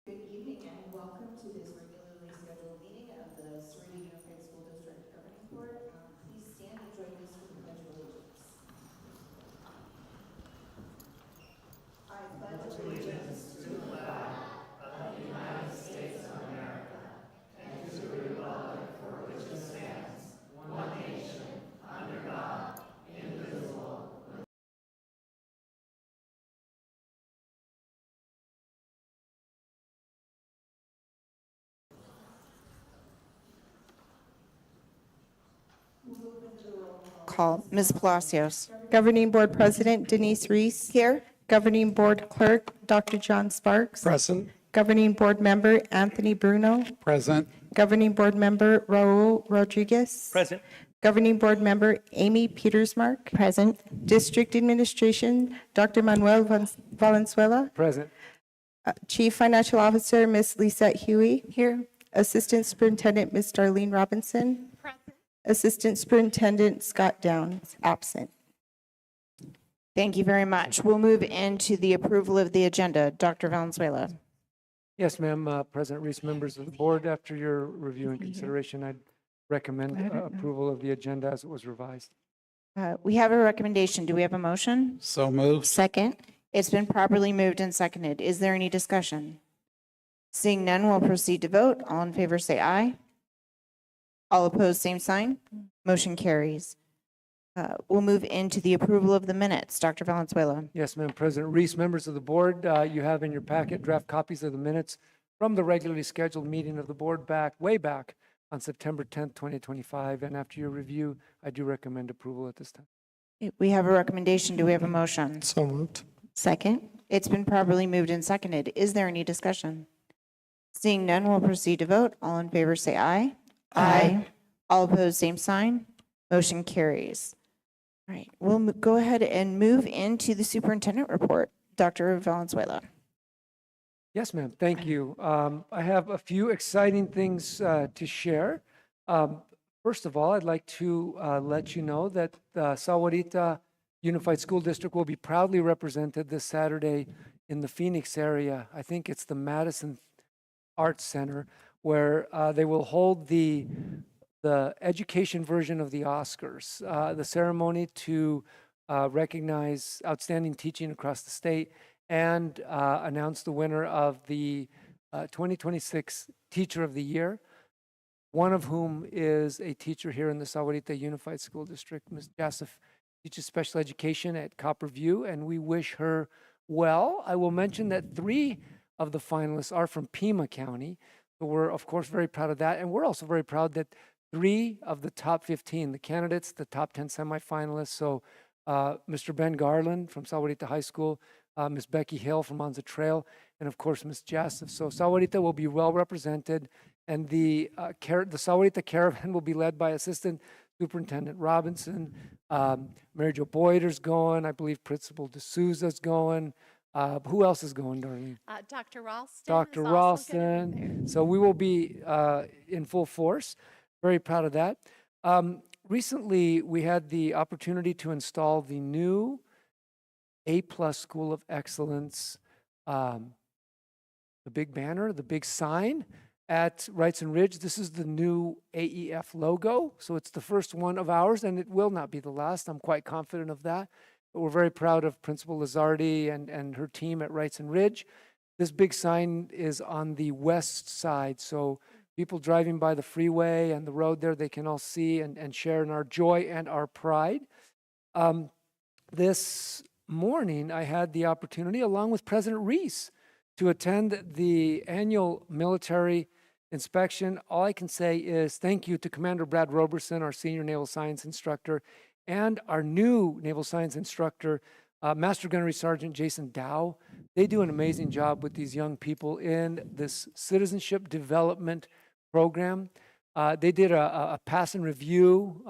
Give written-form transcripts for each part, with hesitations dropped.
Good evening and welcome to this regularly scheduled meeting of the Sahuarita Unified School District Governing Board. Please stand and join us for the Pledge of Allegiance. I pledge allegiance to the flag of the United States of America and to the republic for which it stands, one nation, under God, indivisible. Call. Ms. Palacios. Governing Board President Denise Reese. Here. Governing Board Clerk Dr. John Sparks. Present. Governing Board Member Anthony Bruno. Present. Governing Board Member Raul Rodriguez. Present. Governing Board Member Amy Petersmark. Present. District Administration Dr. Manuel Valenzuela. Present. Chief Financial Officer Ms. Lisette Huey. Here. Assistant Superintendent Ms. Darlene Robinson. Assistant Superintendent Scott Downs, absent. Thank you very much. We'll move into the approval of the agenda. Dr. Valenzuela. Yes, ma'am. President Reese, members of the board, after your review and consideration, I'd recommend approval of the agenda as it was revised. We have a recommendation. Do we have a motion? So moved. Second. It's been properly moved and seconded. Is there any discussion? Seeing none, we'll proceed to vote. All in favor say aye. All opposed, same sign. Motion carries. We'll move into the approval of the minutes. Dr. Valenzuela. Yes, ma'am. President Reese, members of the board, you have in your packet draft copies of the minutes from the regularly scheduled meeting of the board way back on September 10th, 2025. And after your review, I do recommend approval at this time. We have a recommendation. Do we have a motion? So moved. Second. It's been properly moved and seconded. Is there any discussion? Seeing none, we'll proceed to vote. All in favor say aye. Aye. All opposed, same sign. Motion carries. All right, we'll go ahead and move into the superintendent report. Dr. Valenzuela. Yes, ma'am. Thank you. I have a few exciting things to share. First of all, I'd like to let you know that the Sahuarita Unified School District will be proudly represented this Saturday in the Phoenix area. I think it's the Madison Arts Center, where they will hold the education version of the Oscars, the ceremony to recognize outstanding teaching across the state and announce the winner of the 2026 Teacher of the Year, one of whom is a teacher here in the Sahuarita Unified School District. Ms. Joseph teaches special education at Copperview, and we wish her well. I will mention that 3 of the finalists are from Pima County. So we're, of course, very proud of that. And we're also very proud that 3 of the top 15, the candidates, the top 10 semifinalists, so Mr. Ben Garland from Sahuarita High School, Ms. Becky Hill from Monza Trail, and of course, Ms. Joseph. So Sahuarita will be well represented, and the Sahuarita Caravan will be led by Assistant Superintendent Robinson. Mary Jo Boyder's going. I believe Principal D'Souza's going. Who else is going, Darlene? Dr. Ralston. Dr. is also Ralston. gonna be there. So we will be in full force. Very proud of that. Recently, we had the opportunity to install the new A+ School of Excellence, the big banner, the big sign at Wrights and Ridge. This is the new AEF logo. So it's the first one of ours, and it will not be the last. I'm quite confident of that. But we're very proud of Principal Lizardi and her team at Wrights and Ridge. This big sign is on the west side, so people driving by the freeway and the road there, they can all see and share in our joy and our pride. This morning, I had the opportunity, along with President Reese, to attend the annual military inspection. All I can say is thank you to Commander Brad Roberson, our senior naval science instructor, and our new naval science instructor, Master Gunnery Sergeant Jason Dow. They do an amazing job with these young people in this citizenship development program. They did a pass and review.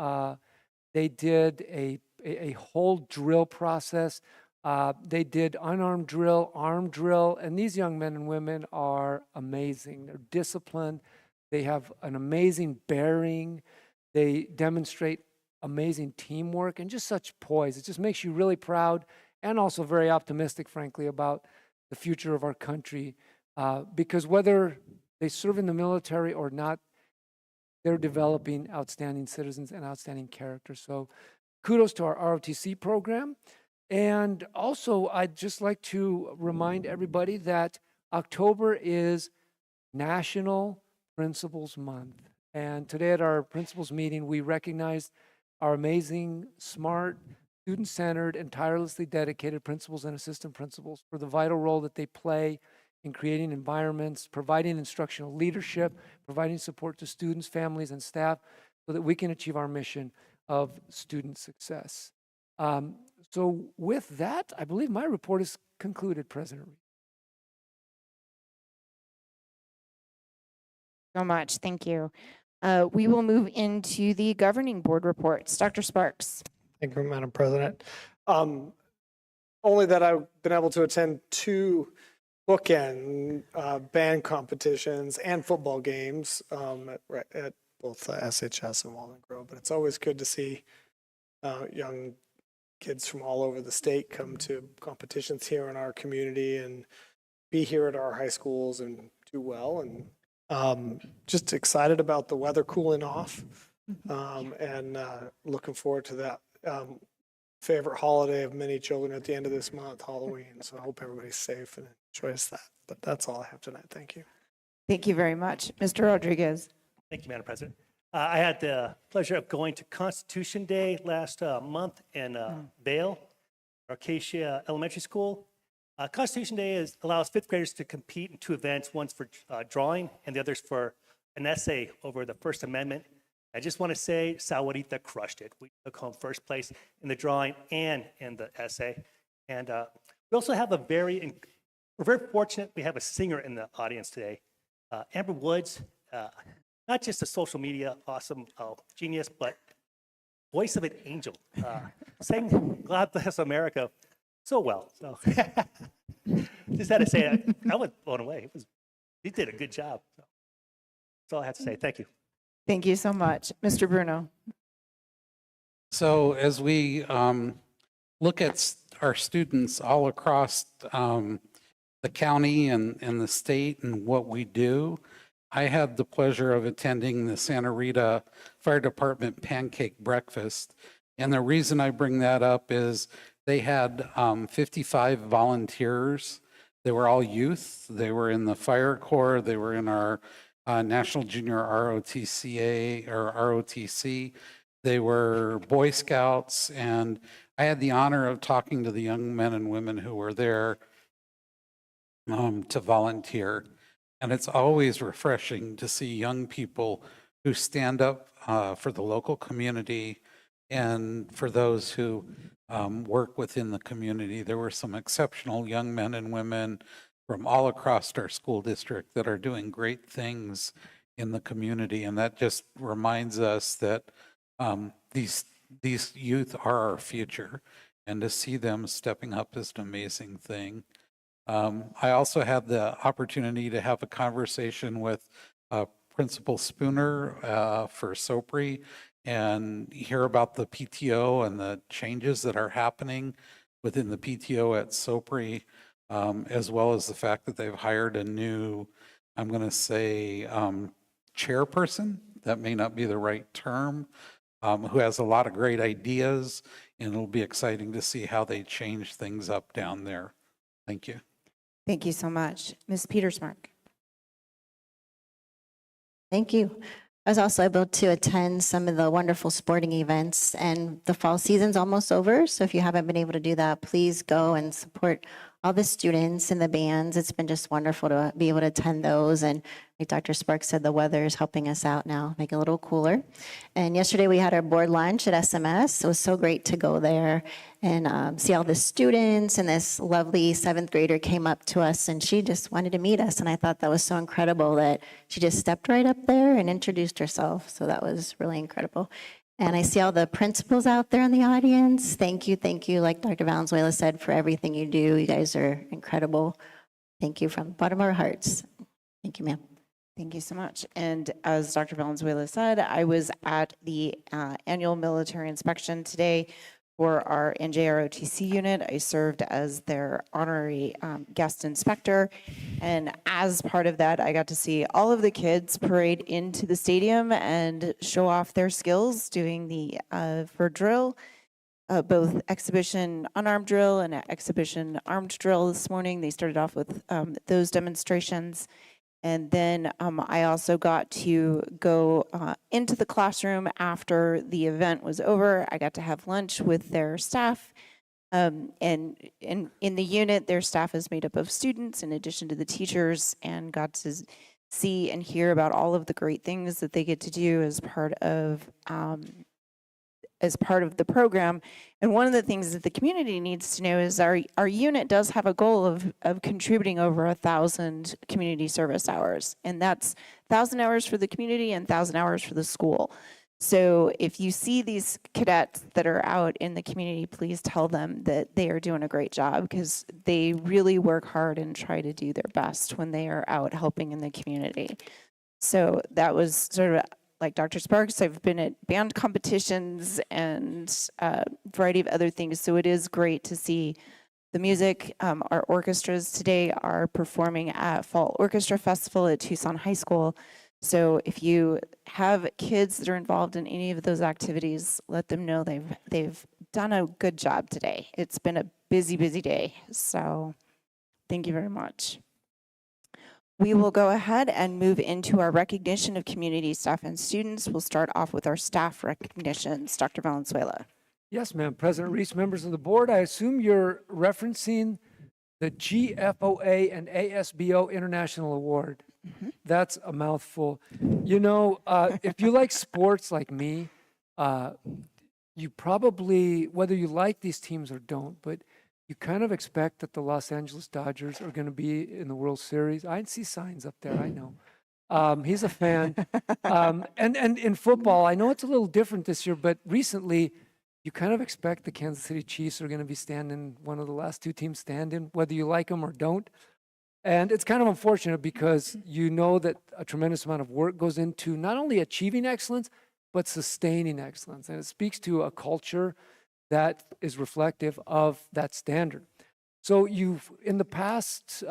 They did a whole drill process. They did unarmed drill, armed drill, and these young men and women are amazing. They're disciplined. They have an amazing bearing. They demonstrate amazing teamwork and just such poise. It just makes you really proud and also very optimistic, frankly, about the future of our country because whether they serve in the military or not, they're developing outstanding citizens and outstanding character. So kudos to our ROTC program. And also, I'd just like to remind everybody that October is National Principals Month. And today at our principals meeting, we recognized our amazing, smart, student-centered, and tirelessly dedicated principals and assistant principals for the vital role that they play in creating environments, providing instructional leadership, providing support to students, families, and staff so that we can achieve our mission of student success. So with that, I believe my report is concluded, President Reed. So much. Thank you. We will move into the governing board reports. Dr. Sparks. Thank you, Madam President. Only that I've been able to attend 2 bookend band competitions and football games at both SHS and Walnut Grove, but it's always good to see young kids from all over the state come to competitions here in our community and be here at our high schools and do well. And just excited about the weather cooling off and looking forward to that favorite holiday of many children at the end of this month, Halloween. So I hope everybody's safe and enjoys that. But that's all I have tonight. Thank you. Thank you very much. Mr. Rodriguez. Thank you, Madam President. I had the pleasure of going to Constitution Day last month in Vail, Acacia Elementary School. Constitution Day allows 5th graders to compete in 2 events, one's for drawing and the other's for an essay over the First Amendment. I just want to say Sahuarita crushed it. We took home first place in the drawing and in the essay. And we also have we're very fortunate we have a singer in the audience today. Amber Woods, not just a social media awesome genius, but voice of an angel. Sang God Bless America so well. So just had to say that. I was blown away. He did a good job. So that's all I have to say. Thank you. Thank you so much. Mr. Bruno. So as we look at our students all across the county and the state and what we do, I had the pleasure of attending the Sahuarita Fire Department pancake breakfast. And the reason I bring that up is they had 55 volunteers. They were all youth. They were in the fire corps. They were in our National Junior ROTCA or ROTC. They were Boy Scouts, and I had the honor of talking to the young men and women who were there to volunteer. And it's always refreshing to see young people who stand up for the local community and for those who work within the community. There were some exceptional young men and women from all across our school district that are doing great things in the community. And that just reminds us that these youth are our future, and to see them stepping up is an amazing thing. I also had the opportunity to have a conversation with Principal Spooner for SOPRI and hear about the PTO and the changes that are happening within the PTO at SOPRI, as well as the fact that they've hired a new, I'm going to say, chairperson. That may not be the right term, who has a lot of great ideas, and it'll be exciting to see how they change things up down there. Thank you. Thank you so much. Ms. Petersmark. Thank you. I was also able to attend some of the wonderful sporting events, and the fall season's almost over. So if you haven't been able to do that, please go and support all the students and the bands. It's been just wonderful to be able to attend those. And like Dr. Sparks said, the weather is helping us out now, make it a little cooler. And yesterday we had our board lunch at SMS. It was so great to go there and see all the students. And this lovely 7th grader came up to us and she just wanted to meet us. And I thought that was so incredible that she just stepped right up there and introduced herself. So that was really incredible. And I see all the principals out there in the audience. Thank you, like Dr. Valenzuela said, for everything you do. You guys are incredible. Thank you from the bottom of our hearts. Thank you, ma'am. Thank you so much. And as Dr. Valenzuela said, I was at the annual military inspection today For our NJROTC unit, I served as their honorary guest inspector. And as part of that, I got to see all of the kids parade into the stadium and show off their skills doing the, for drill, both exhibition unarmed drill and exhibition armed drill this morning. They started off with those demonstrations. And then I also got to go into the classroom after the event was over. I got to have lunch with their staff. And in the unit, their staff is made up of students in addition to the teachers, and got to see and hear about all of the great things that they get to do as part of the program. And one of the things that the community needs to know is our unit does have a goal of contributing over 1,000 community service hours. And that's 1,000 hours for the community and 1,000 hours for the school. So if you see these cadets that are out in the community, please tell them that they are doing a great job, because they really work hard and try to do their best when they are out helping in the community. So that was sort of like Dr. Sparks. I've been at band competitions and a variety of other things. So it is great to see the music. Our orchestras today are performing at Fall Orchestra Festival at Tucson High School. So if you have kids that are involved in any of those activities, let them know they've done a good job today. It's been a busy, busy day. So thank you very much. We will go ahead and move into our recognition of community staff and students. We'll start off with our staff recognitions. Dr. Valenzuela. Yes, ma'am. President Reese, members of the board, I assume you're referencing the GFOA and ASBO International Award. That's a mouthful. You know, if you like sports like me, you probably, whether you like these teams or don't, but you kind of expect that the Los Angeles Dodgers are going to be in the World Series. I see signs up there, I know. He's a fan. And in football, I know it's a little different this year, but recently you kind of expect the Kansas City Chiefs are going to be standing, one of the last two teams standing, whether you like them or don't. And it's kind of unfortunate, because you know that a tremendous amount of work goes into not only achieving excellence, but sustaining excellence. And it speaks to a culture that is reflective of that standard. So you've, in the past,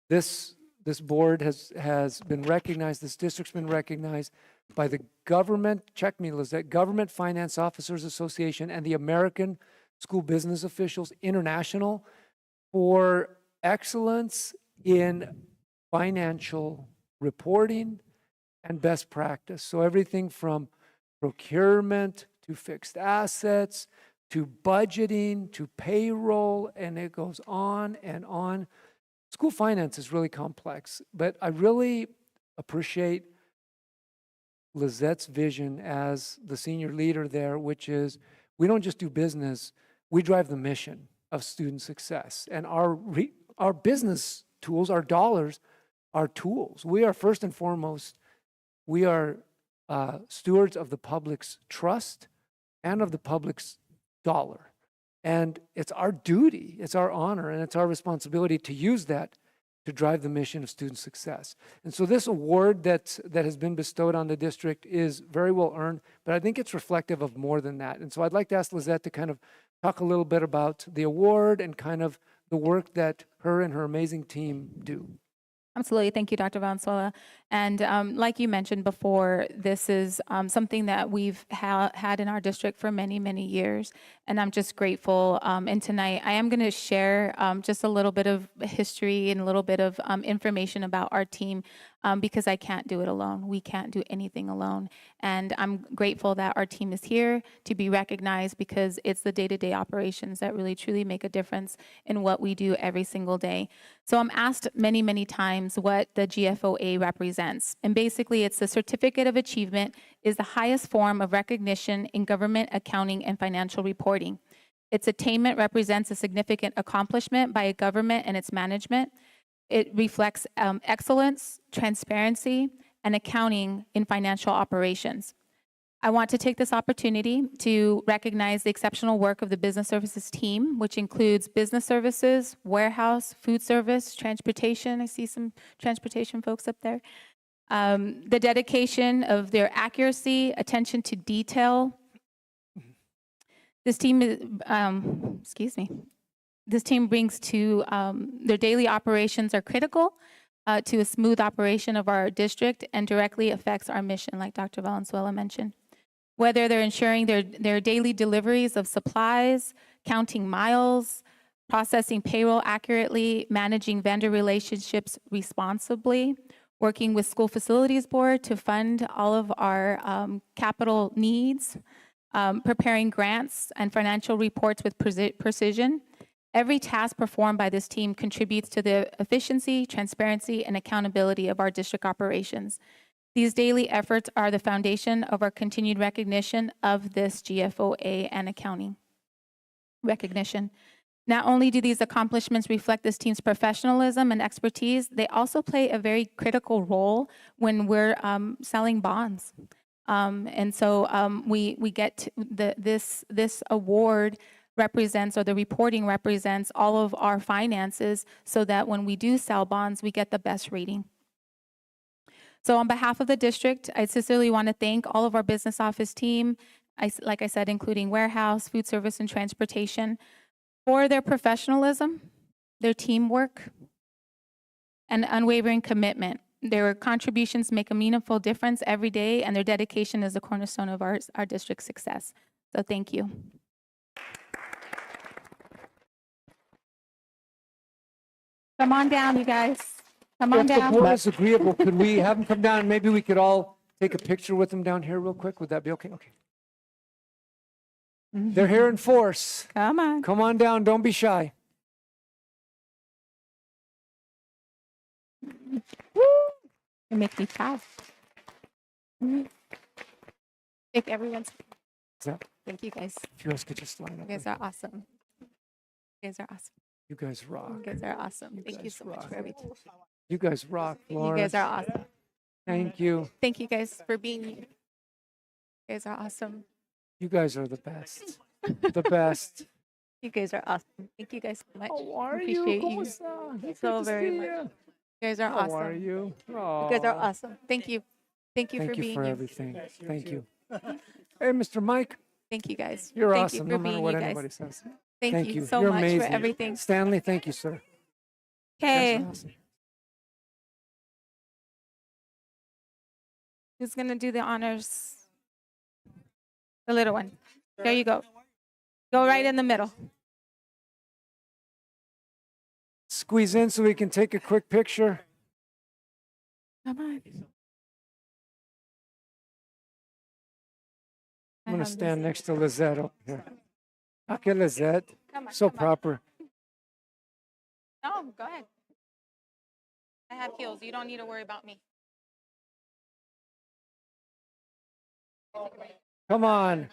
this board has been recognized, this district's been recognized by the government, check me, Lizette, Government Finance Officers Association and the American School Business Officials International for excellence in financial reporting and best practice. So everything from procurement to fixed assets, to budgeting, to payroll, and it goes on and on. School finance is really complex, but I really appreciate Lizette's vision as the senior leader there, which is we don't just do business, we drive the mission of student success. And our business tools, our dollars, are tools. We are first and foremost, we are stewards of the public's trust and of the public's dollar. And it's our duty, it's our honor, and it's our responsibility to use that to drive the mission of student success. And so this award that has been bestowed on the district is very well earned, but I think it's reflective of more than that. And so I'd like to ask Lizette to kind of talk a little bit about the award and kind of the work that her and her amazing team do. Absolutely. Thank you, Dr. Valenzuela. And like you mentioned before, this is something that we've had in our district for many, many years. And I'm just grateful. And tonight I am going to share just a little bit of history and a little bit of information about our team, because I can't do it alone. We can't do anything alone. And I'm grateful that our team is here to be recognized, because it's the day-to-day operations that really truly make a difference in what we do every single day. So I'm asked many, many times what the GFOA represents. And basically, it's the Certificate of Achievement is the highest form of recognition in government accounting and financial reporting. Its attainment represents a significant accomplishment by a government and its management. It reflects excellence, transparency, and accounting in financial operations. I want to take this opportunity to recognize the exceptional work of the business services team, which includes business services, warehouse, food service, transportation. I see some transportation folks up there. The dedication of their accuracy, attention to detail, This team is, excuse me, this team brings to their daily operations are critical to a smooth operation of our district and directly affects our mission, like Dr. Valenzuela mentioned. Whether they're ensuring their daily deliveries of supplies, counting miles, processing payroll accurately, managing vendor relationships responsibly, working with School Facilities Board to fund all of our capital needs, preparing grants and financial reports with precision. Every task performed by this team contributes to the efficiency, transparency, and accountability of our district operations. These daily efforts are the foundation of our continued recognition of this GFOA and accounting recognition. Not only do these accomplishments reflect this team's professionalism and expertise, they also play a very critical role when we're selling bonds. And so we get this award represents, or the reporting represents, all of our finances so that when we do sell bonds, we get the best rating. So on behalf of the district, I sincerely want to thank all of our business office team, like I said, including warehouse, food service, and transportation, for their professionalism, their teamwork, and unwavering commitment. Their contributions make a meaningful difference every day, and their dedication is the cornerstone of our district's success. So thank you. Come on down, you guys. Come on If the down. board is agreeable, could we have them come down? Maybe we could all take a picture with them down here real quick. Would that be okay? Okay. They're here in force. Come on. Come on down. Don't be shy. You make me proud. Take everyone's. Is that, Thank you guys. if you guys could just line You up. guys are awesome. You guys are awesome. You guys rock. You guys are awesome. Thank you guys so much rock. for everything. You guys rock, You Lawrence. guys are awesome. Thank you. Thank you guys for being here. You guys are awesome. You guys are the best. The best. You guys are awesome. Thank you guys so much. How are Appreciate you? you. ¿Cómo está? So Good to very see much. ya. You guys are How awesome. are you? You guys are Aw. awesome. Thank you. Thank you for Thank you being for here. everything. Thank you. Hey, Mr. Mike, Thank you guys. you're Thank awesome, you for no matter being what you anybody guys. says. Thank you so You're much amazing. for everything. Stanley, thank you, sir. You guys Okay, are awesome. who's gonna do the honors? The little one. There you go. Go right in the middle. Squeeze in so we can take a quick picture. Come on. I'm going to stand next to Lizette over here. Okay, Lizette. Come on, So come on. proper. No, go ahead. I have heels. You don't need to worry about me. Come on.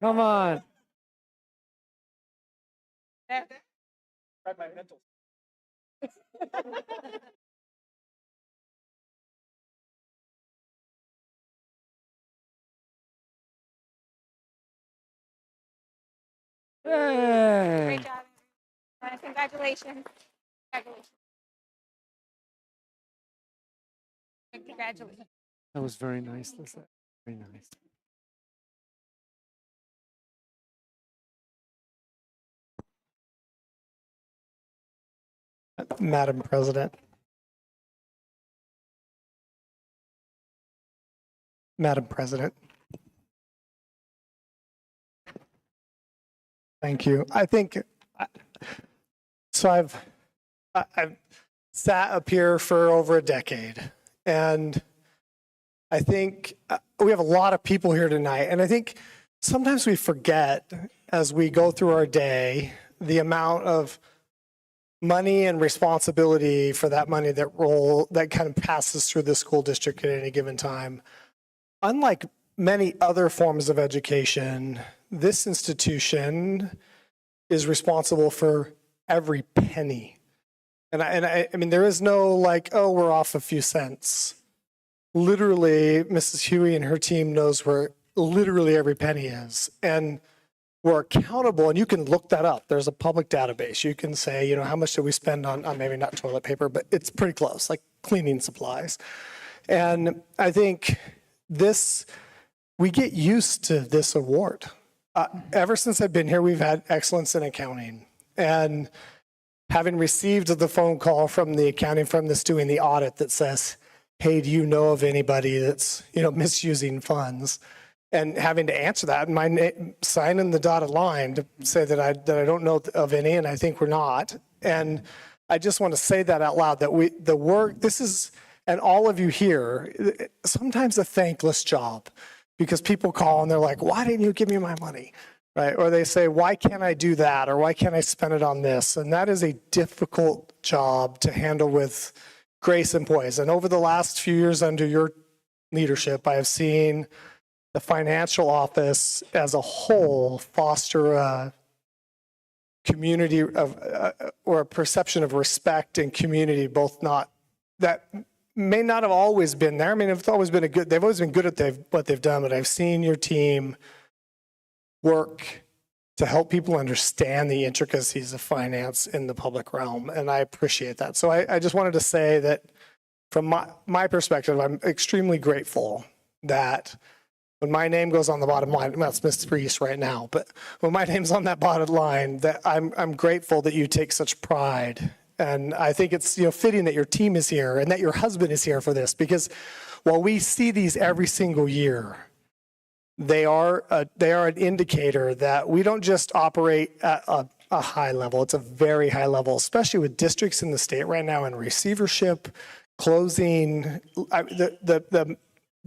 Come on. There. Hey. Great job. Congratulations. Congratulations. Congratulations. That was very nice, Lizette. Very nice. Madam President. Madam President. Thank you. I think, so I've sat up here for over a decade, and I think we have a lot of people here tonight, and I think sometimes we forget as we go through our day the amount of money and responsibility for that money that kind of passes through the school district at any given time. Unlike many other forms of education, this institution is responsible for every penny. And I mean, there is no like, oh, we're off a few cents. Literally, Mrs. Huey and her team knows where literally every penny is. And we're accountable, and you can look that up. There's a public database. You can say, how much did we spend on maybe not toilet paper, but it's pretty close, like cleaning supplies. And I think we get used to this award. Ever since I've been here, we've had excellence in accounting. And having received the phone call from the accounting firm that's doing the audit that says, hey, do you know of anybody that's, misusing funds? And having to answer that, signing the dotted line to say that I don't know of any, and I think we're not. And I just want to say that out loud, that the work, this is, and all of you here, sometimes a thankless job, because people call and they're like, why didn't you give me my money? Right? Or they say, why can't I do that? Or why can't I spend it on this? And that is a difficult job to handle with grace and poise. And over the last few years under your leadership, I have seen the financial office as a whole foster a community of, or a perception of respect and community, both not, that may not have always been there. I mean, they've always been good at what they've done, but I've seen your team work to help people understand the intricacies of finance in the public realm, and I appreciate that. So I just wanted to say that from my perspective, I'm extremely grateful that when my name goes on the bottom line, well, it's Mr. Priest right now, but when my name's on that bottom line, that I'm grateful that you take such pride. And I think it's fitting that your team is here and that your husband is here for this, because while we see these every single year, they are an indicator that we don't just operate at a high level. It's a very high level, especially with districts in the state right now in receivership, closing.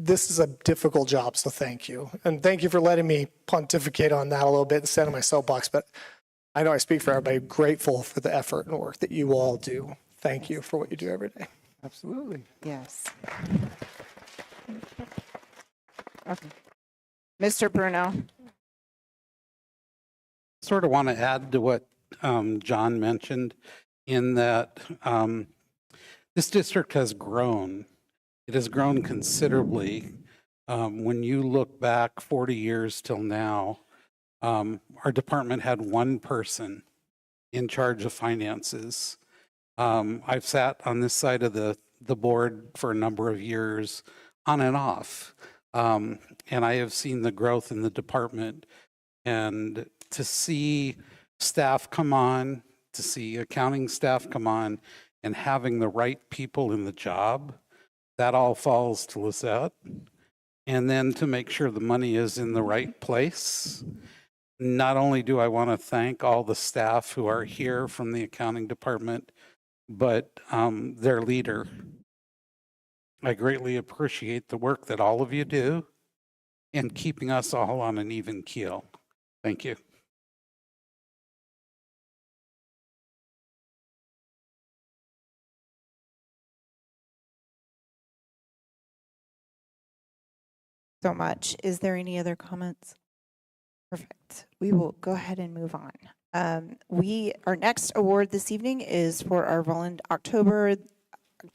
This is a difficult job, so thank you. And thank you for letting me pontificate on that a little bit and stand on my soapbox, but I know I speak for everybody. Grateful for the effort and work that you all do. Thank you for what you do every day. Absolutely. Yes. Okay. Mr. Bruno. Sort of want to add to what John mentioned in that this district has grown. It has grown considerably. When you look back 40 years till now, our department had one person in charge of finances. I've sat on this side of the board for a number of years on and off. And I have seen the growth in the department, and to see staff come on, to see accounting staff come on and having the right people in the job, that all falls to Lisette. And then to make sure the money is in the right place. Not only do I want to thank all the staff who are here from the accounting department, but their leader. I greatly appreciate the work that all of you do in keeping us all on an even keel. Thank you. So much. Is there any other comments? Perfect. We will go ahead and move on. Our next award this evening is for our October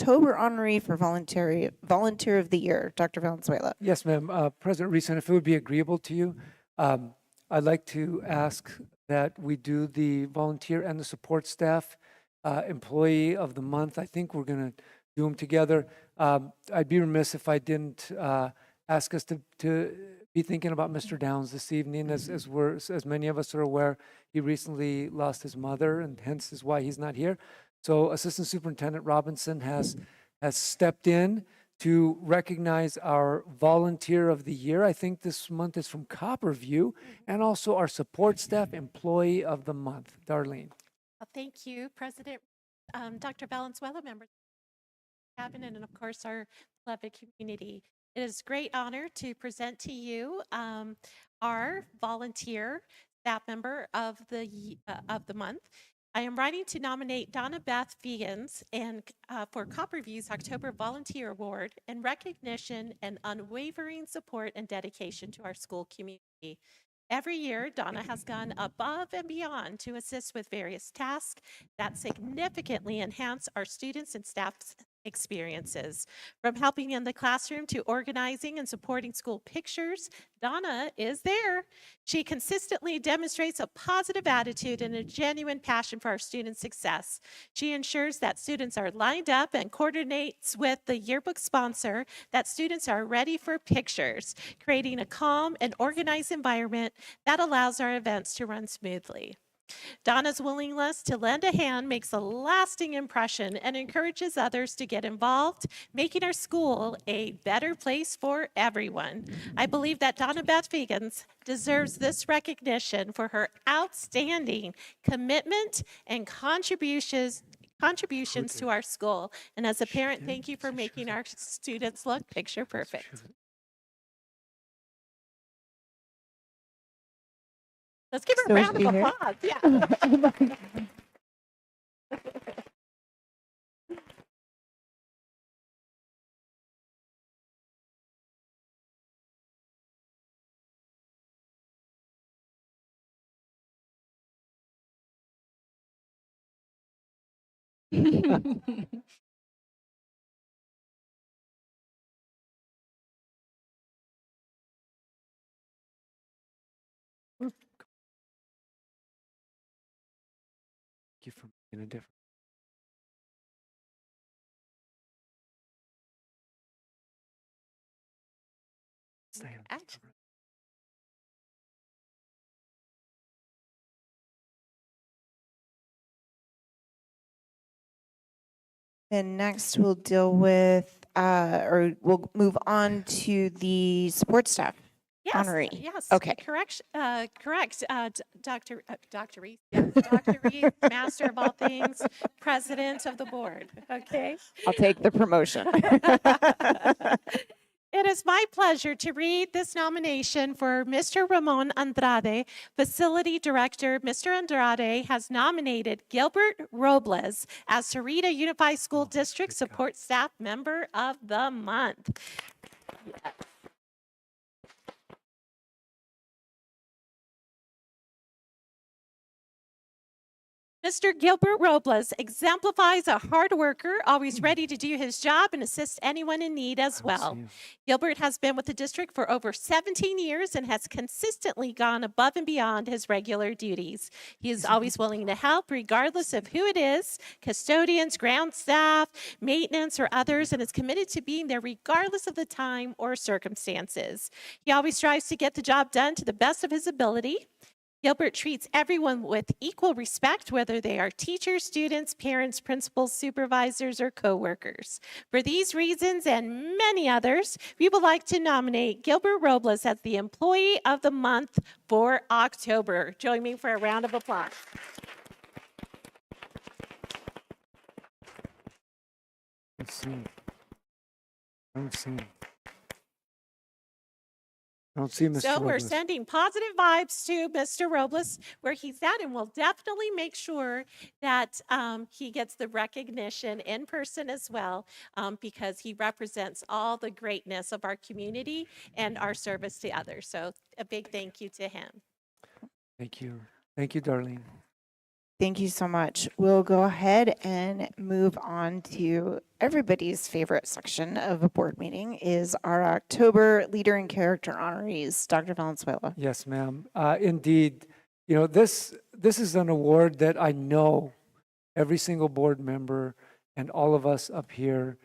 honoree for volunteer of the year, Dr. Valenzuela. Yes, ma'am. President Reese, if it would be agreeable to you, I'd like to ask that we do the volunteer and the support staff employee of the month. I think we're going to do them together. I'd be remiss if I didn't ask us to be thinking about Mr. Downs this evening. As many of us are aware, he recently lost his mother, and hence is why he's not here. So Assistant Superintendent Robinson has stepped in to recognize our volunteer of the year. I think this month is from Copperview, and also our support staff employee of the month. Darlene. Well, thank you, President Dr. Valenzuela, members of the cabinet, and of course our beloved community. It is a great honor to present to you our volunteer staff member of the month. I am writing to nominate Donna Beth Vegans for Copperview's October Volunteer Award in recognition and unwavering support and dedication to our school community. Every year, Donna has gone above and beyond to assist with various tasks that significantly enhance our students' and staff's experiences. From helping in the classroom to organizing and supporting school pictures, Donna is there. She consistently demonstrates a positive attitude and a genuine passion for our students' success. She ensures that students are lined up and coordinates with the yearbook sponsor that students are ready for pictures, creating a calm and organized environment that allows our events to run smoothly. Donna's willingness to lend a hand makes a lasting impression and encourages others to get involved, making our school a better place for everyone. I believe that Donna Beth Fegans deserves this recognition for her outstanding commitment and contributions to our school. And as a parent, thank you for making our students look picture perfect. Let's give her a So is round she of here? applause. Yeah. Thank you for making a difference. Stand. Action. And next we'll deal with, or we'll move on to the support staff. Yes, Honoree. yes. Okay. Correct. Dr. Reese. Yes, Dr. Reese, Master of all things, President of the Board. Okay. I'll take the promotion. It is my pleasure to read this nomination for Mr. Ramon Andrade, Facility Director. Mr. Andrade has nominated Gilbert Robles as Sahuarita Unified School District Support Staff Member of the Month. Yes. Mr. Gilbert Robles exemplifies a hard worker, always ready to do his job and assist anyone in need as well. Gilbert has been with the district for over 17 years and has consistently gone above and beyond his regular duties. He is always willing to help regardless of who it is, custodians, ground staff, maintenance, or others, and is committed to being there regardless of the time or circumstances. He always strives to get the job done to the best of his ability. Gilbert treats everyone with equal respect, whether they are teachers, students, parents, principals, supervisors, or coworkers. For these reasons and many others, we would like to nominate Gilbert Robles as the Employee of the Month for October. Join me for a round of applause. Let's see. Let's see. I don't see Mr. So we're Robles. sending positive vibes to Mr. Robles where he's at, and we'll definitely make sure that he gets the recognition in person as well, because he represents all the greatness of our community and our service to others. So a big thank you to him. Thank you. Thank you, Darlene. Thank you so much. We'll go ahead and move on to everybody's favorite section of a board meeting is our October Leader and Character honorees. Dr. Valenzuela. Yes, ma'am. Indeed, you know, this is an award that I know every single board member and all of us up here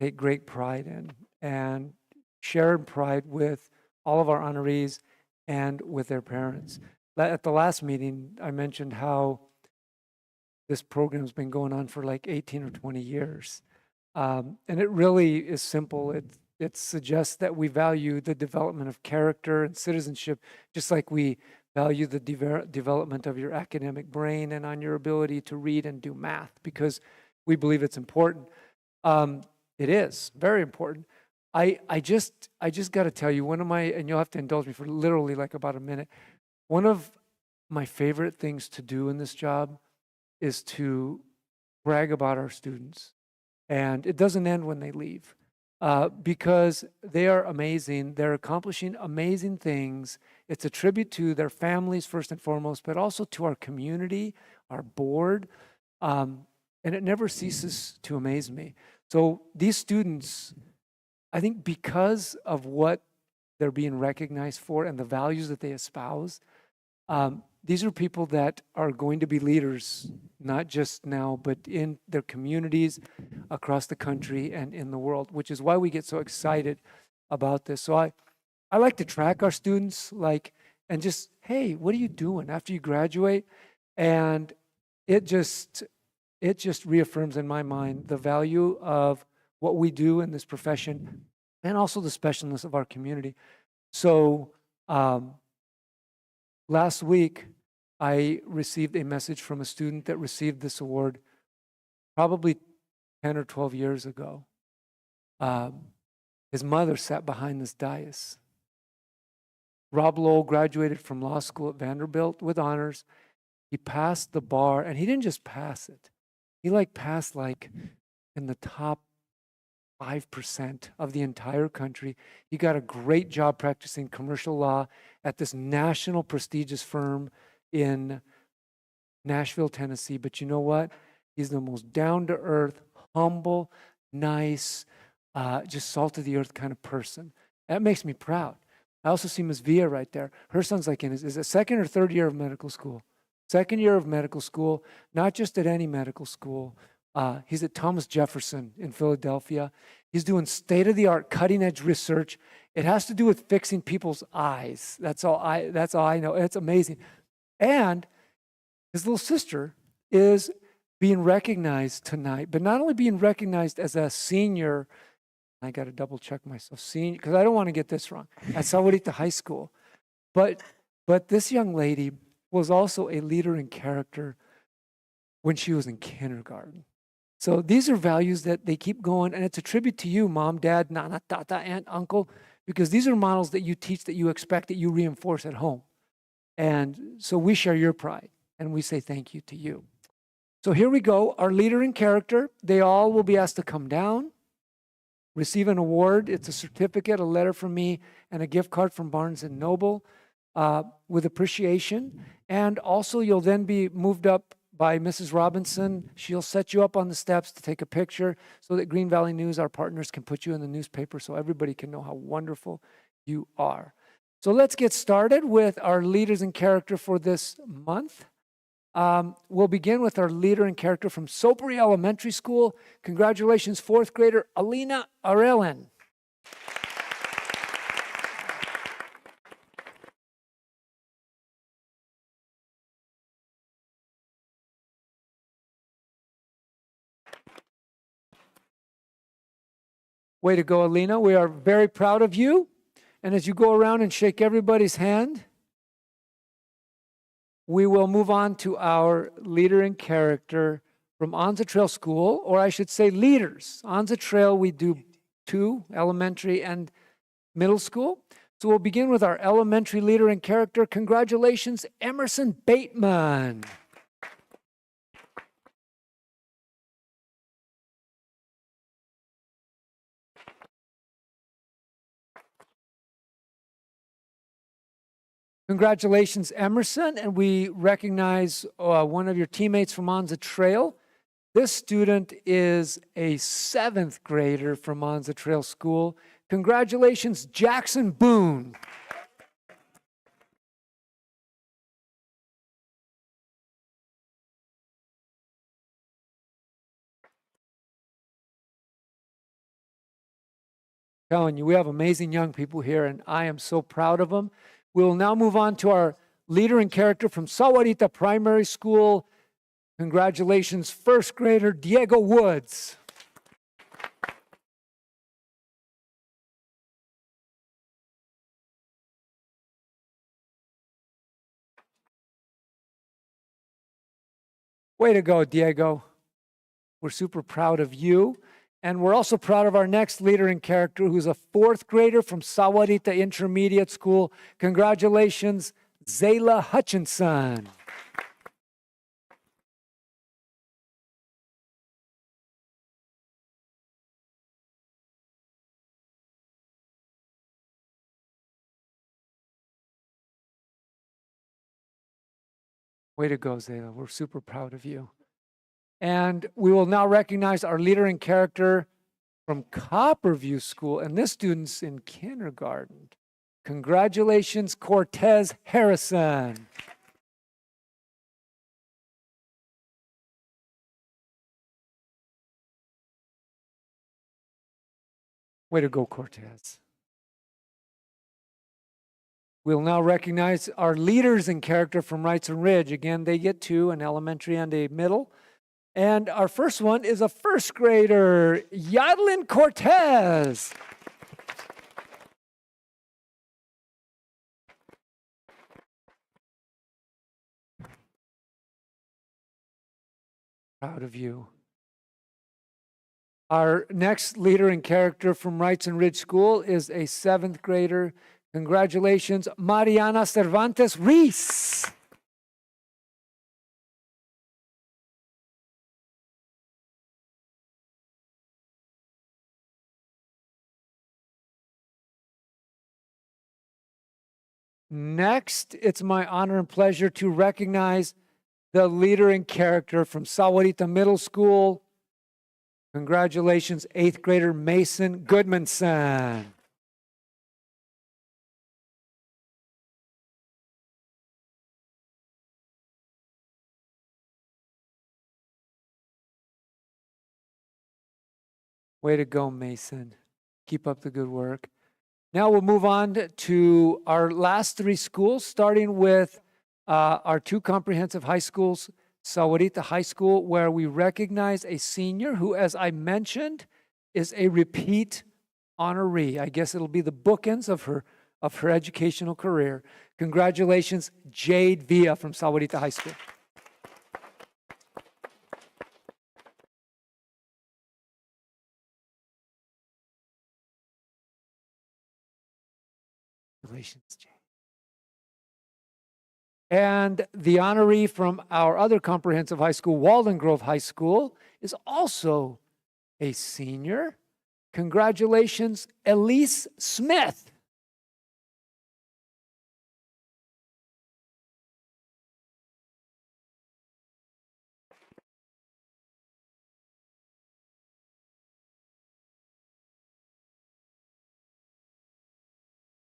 take great pride in and share pride with all of our honorees and with their parents. At the last meeting, I mentioned how this program's been going on for like 18 or 20 years. And it really is simple. It suggests that we value the development of character and citizenship, just like we value the development of your academic brain and on your ability to read and do math, because we believe it's important. It is very important. I just got to tell you, one of my, and you'll have to indulge me for literally like about a minute, one of my favorite things to do in this job is to brag about our students. And it doesn't end when they leave, because they are amazing. They're accomplishing amazing things. It's a tribute to their families first and foremost, but also to our community, our board. And it never ceases to amaze me. So these students, I think because of what they're being recognized for and the values that they espouse, these are people that are going to be leaders, not just now, but in their communities, across the country, and in the world, which is why we get so excited about this. So I like to track our students, and just, hey, what are you doing after you graduate? And it just reaffirms in my mind the value of what we do in this profession and also the specialness of our community. So last week, I received a message from a student that received this award probably 10 or 12 years ago. His mother sat behind this dais. Rob Lowell graduated from law school at Vanderbilt with honors. He passed the bar, and he didn't just pass it. He passed in the top 5% of the entire country. He got a great job practicing commercial law at this national prestigious firm in Nashville, Tennessee. But you know what? He's the most down-to-earth, humble, nice, just salt-of-the-earth kind of person. That makes me proud. I also see Ms. Villa right there. Her son's in his, is it second or third year of medical school? Second year of medical school, not just at any medical school. He's at Thomas Jefferson in Philadelphia. He's doing state-of-the-art, cutting-edge research. It has to do with fixing people's eyes. That's all I know. It's amazing. And his little sister is being recognized tonight, but not only being recognized as a senior, I got to double check myself, senior, because I don't want to get this wrong, at Sahuarita High School. But this young lady was also a leader in character when she was in kindergarten. So these are values that they keep going, and it's a tribute to you, mom, dad, nana, tata, aunt, uncle, because these are models that you teach, that you expect, that you reinforce at home. And so we share your pride, and we say thank you to you. So here we go, our leader in character. They all will be asked to come down, receive an award. It's a certificate, a letter from me, and a gift card from Barnes & Noble with appreciation. And also you'll then be moved up by Mrs. Robinson. She'll set you up on the steps to take a picture so that Green Valley News, our partners, can put you in the newspaper so everybody can know how wonderful you are. So let's get started with our leaders in character for this month. We'll begin with our leader in character from Sopri Elementary School. Congratulations, fourth grader Alina Arellen. Way to go, Alina. We are very proud of you. And as you go around and shake everybody's hand, we will move on to our leader in character from Anza Trail School, or I should say leaders. Anza Trail, we do 2, elementary and middle school. So we'll begin with our elementary leader in character. Congratulations, Emerson Bateman. Congratulations, Emerson, and we recognize one of your teammates from Anza Trail. This student is a 7th grader from Anza Trail School. Congratulations, Jackson Boone. Telling you, we have amazing young people here, and I am so proud of them. We will now move on to our leader in character from Sahuarita Primary School. Congratulations, first grader Diego Woods. Way to go, Diego. We're super proud of you. And we're also proud of our next leader in character, who's a 4th grader from Sahuarita Intermediate School. Congratulations, Zayla Hutchinson. Way to go, Zayla. We're super proud of you. And we will now recognize our leader in character from Copperview School, and this student's in kindergarten. Congratulations, Cortez Harrison. Way to go, Cortez. We'll now recognize our leaders in character from Wrightson Ridge. Again, they get two, an elementary and a middle. And our first one is a first grader, Yadlin Cortez. Proud of you. Our next leader in character from Wrightson Ridge School is a seventh grader. Congratulations, Mariana Cervantes Reese. Next, it's my honor and pleasure to recognize the leader in character from Sahuarita Middle School. Congratulations, eighth grader Mason Goodmanson. Way to go, Mason. Keep up the good work. Now we'll move on to our last three schools, starting with our two comprehensive high schools, Sahuarita High School, where we recognize a senior who, as I mentioned, is a repeat honoree. I guess it'll be the bookends of her educational career. Congratulations, Jade Villa from Sahuarita High School. Congratulations, Jade. And the honoree from our other comprehensive high school, Walden Grove High School, is also a senior. Congratulations, Elise Smith.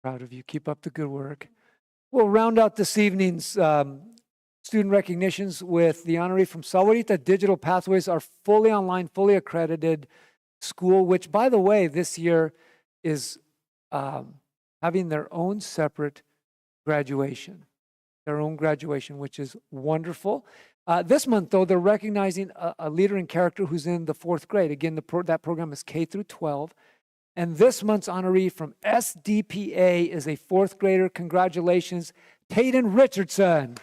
Proud of you. Keep up the good work. We'll round out this evening's student recognitions with the honoree from Sahuarita Digital Pathways, our fully online, fully accredited school, which, by the way, this year is having their own separate graduation, which is wonderful. This month, though, they're recognizing a leader in character who's in the fourth grade. Again, that program is K through 12. And this month's honoree from SDPA is a fourth grader. Congratulations, Tayden Richardson.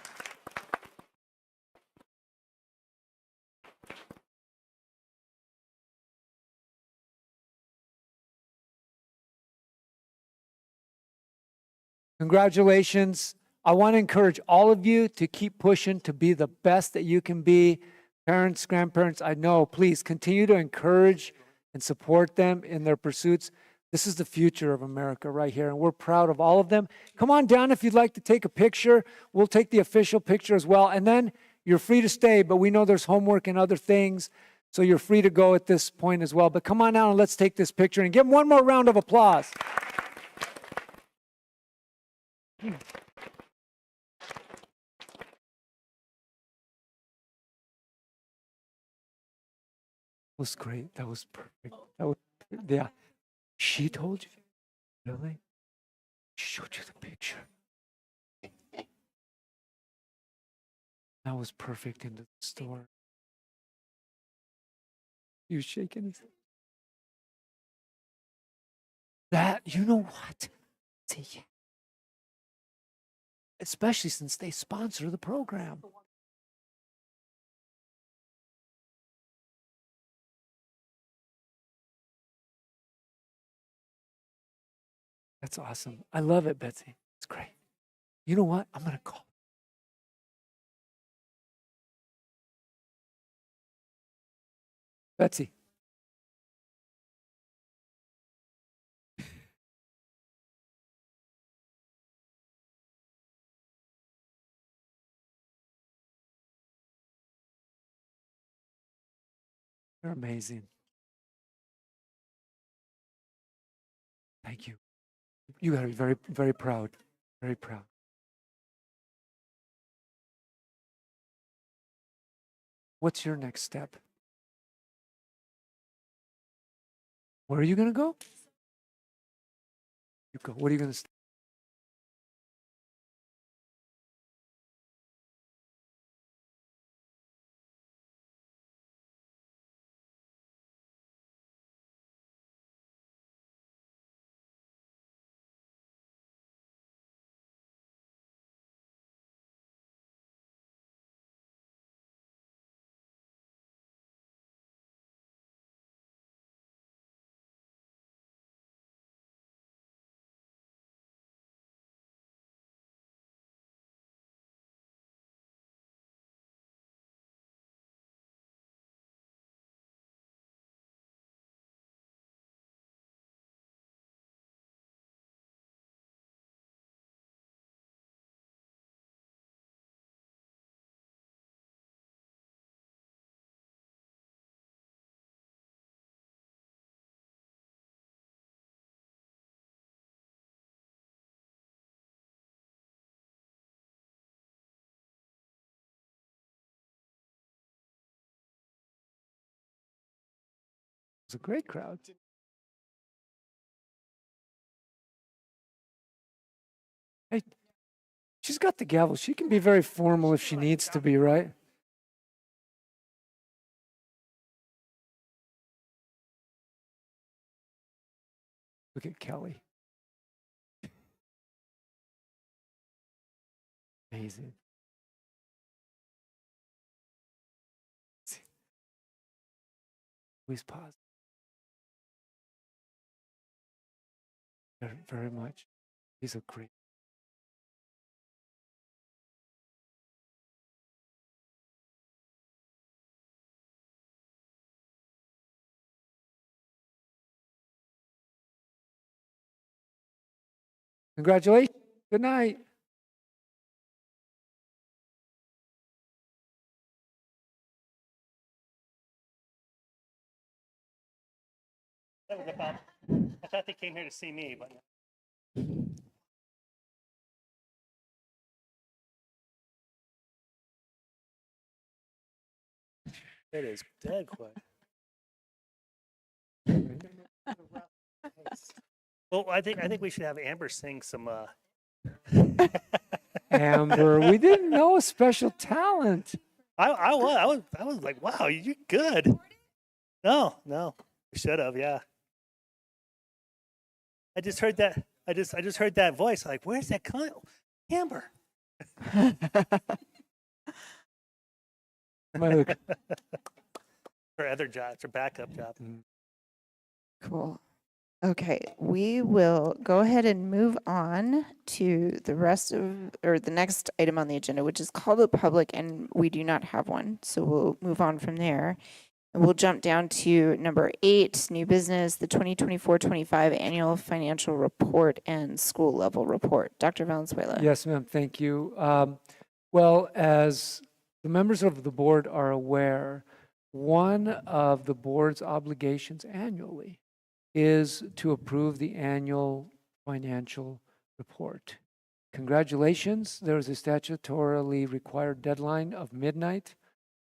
Congratulations. I want to encourage all of you to keep pushing to be the best that you can be. Parents, grandparents, I know, please continue to encourage and support them in their pursuits. This is the future of America right here, and we're proud of all of them. Come on down if you'd like to take a picture. We'll take the official picture as well, and then you're free to stay, but we know there's homework and other things, so you're free to go at this point as well. But come on out and let's take this picture and give them one more round of applause. Was great. That was perfect. Yeah. She told you? Really? She showed you the picture. That was perfect into the story. You shaking his head. That, you know what? Say yeah. Especially since they sponsor the program. That's awesome. I love it, Betsy. It's great. You know what? I'm going to call. Betsy. You're amazing. Thank you. You got to be very, very proud. Very proud. What's your next step? Where are you going to go? You go. What are you going to say? It's a great crowd. Hey, she's got the gavel. She can be very formal if she needs to be, right? Look at Kelly. Amazing. Please pause. Very, very much. He's a great. Congratulations. Good night. I thought they came here to see me, but. It is dead quiet. Well, I think we should have Amber sing some. Amber, we didn't know a special talent. I was like, wow, you're good. No, we should have, yeah. I just heard that. I just heard that voice. Like, where's that coming? Amber. Look, Her other job, it's her backup job. Cool. Okay, we will go ahead and move on to the rest of, or the next item on the agenda, which is call to public, and we do not have one. So we'll move on from there. And we'll jump down to number 8, new business, the 2024-25 annual financial report and school level report. Dr. Valenzuela. yes, ma'am. Thank you. Well, as the members of the board are aware, one of the board's obligations annually is to approve the annual financial report. Congratulations, there is a statutorily required deadline of midnight,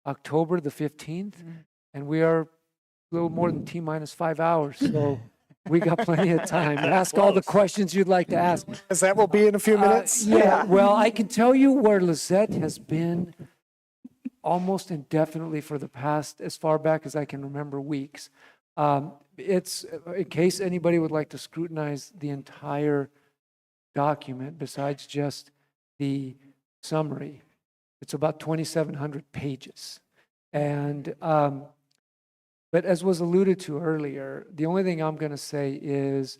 October the 15th, and we are a little more than T-minus 5 hours, so we got plenty of time. Ask all the questions you'd like to ask. As that will be in a few minutes? Yeah, well, I can tell you where Lizette has been almost indefinitely for the past, as far back as I can remember, weeks. It's, in case anybody would like to scrutinize the entire document besides just the summary, it's about 2,700 pages. And, but as was alluded to earlier, the only thing I'm going to say is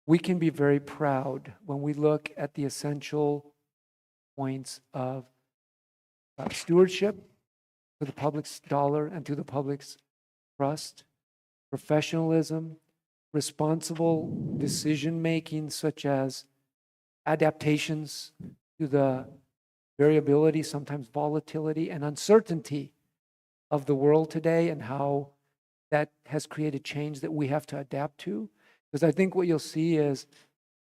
we can be very proud when we look at the essential points of stewardship to the public's dollar and to the public's trust, professionalism, responsible decision-making such as adaptations to the variability, sometimes volatility and uncertainty of the world today and how that has created change that we have to adapt to. Because I think what you'll see is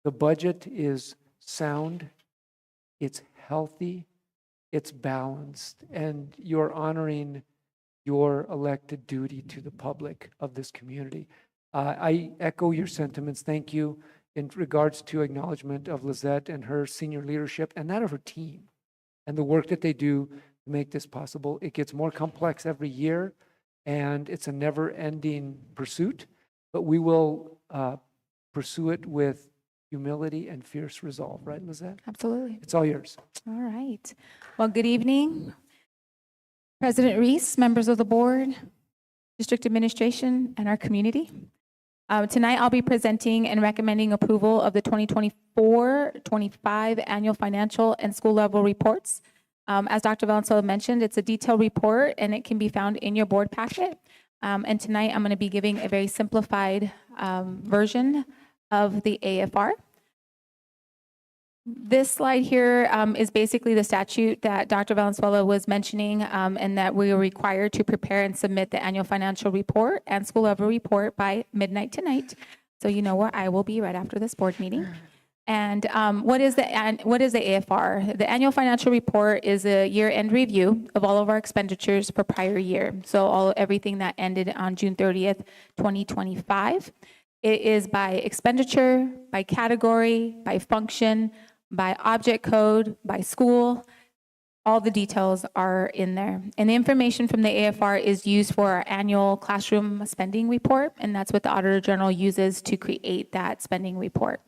the budget is sound, it's healthy, it's balanced, and you're honoring your elected duty to the public of this community. I echo your sentiments. Thank you in regards to acknowledgement of Lizette and her senior leadership and that of her team and the work that they do to make this possible. It gets more complex every year, and it's a never-ending pursuit, but we will pursue it with humility and fierce resolve. Right, Lizette? Absolutely. It's all yours. All right. Well, good evening, President Reese, members of the board, district administration, and our community. Tonight, I'll be presenting and recommending approval of the 2024-25 annual financial and school level reports. As Dr. Valenzuela mentioned, it's a detailed report and it can be found in your board packet. And tonight, I'm going to be giving a very simplified version of the AFR. This slide here is basically the statute that Dr. Valenzuela was mentioning, and that we are required to prepare and submit the annual financial report and school level report by midnight tonight. So you know where I will be right after this board meeting. And what is the AFR? The annual financial report is a year-end review of all of our expenditures for prior year. So everything that ended on June 30th, 2025. It is by expenditure, by category, by function, by object code, by school. All the details are in there. And the information from the AFR is used for our annual classroom spending report, and that's what the Auditor General uses to create that spending report.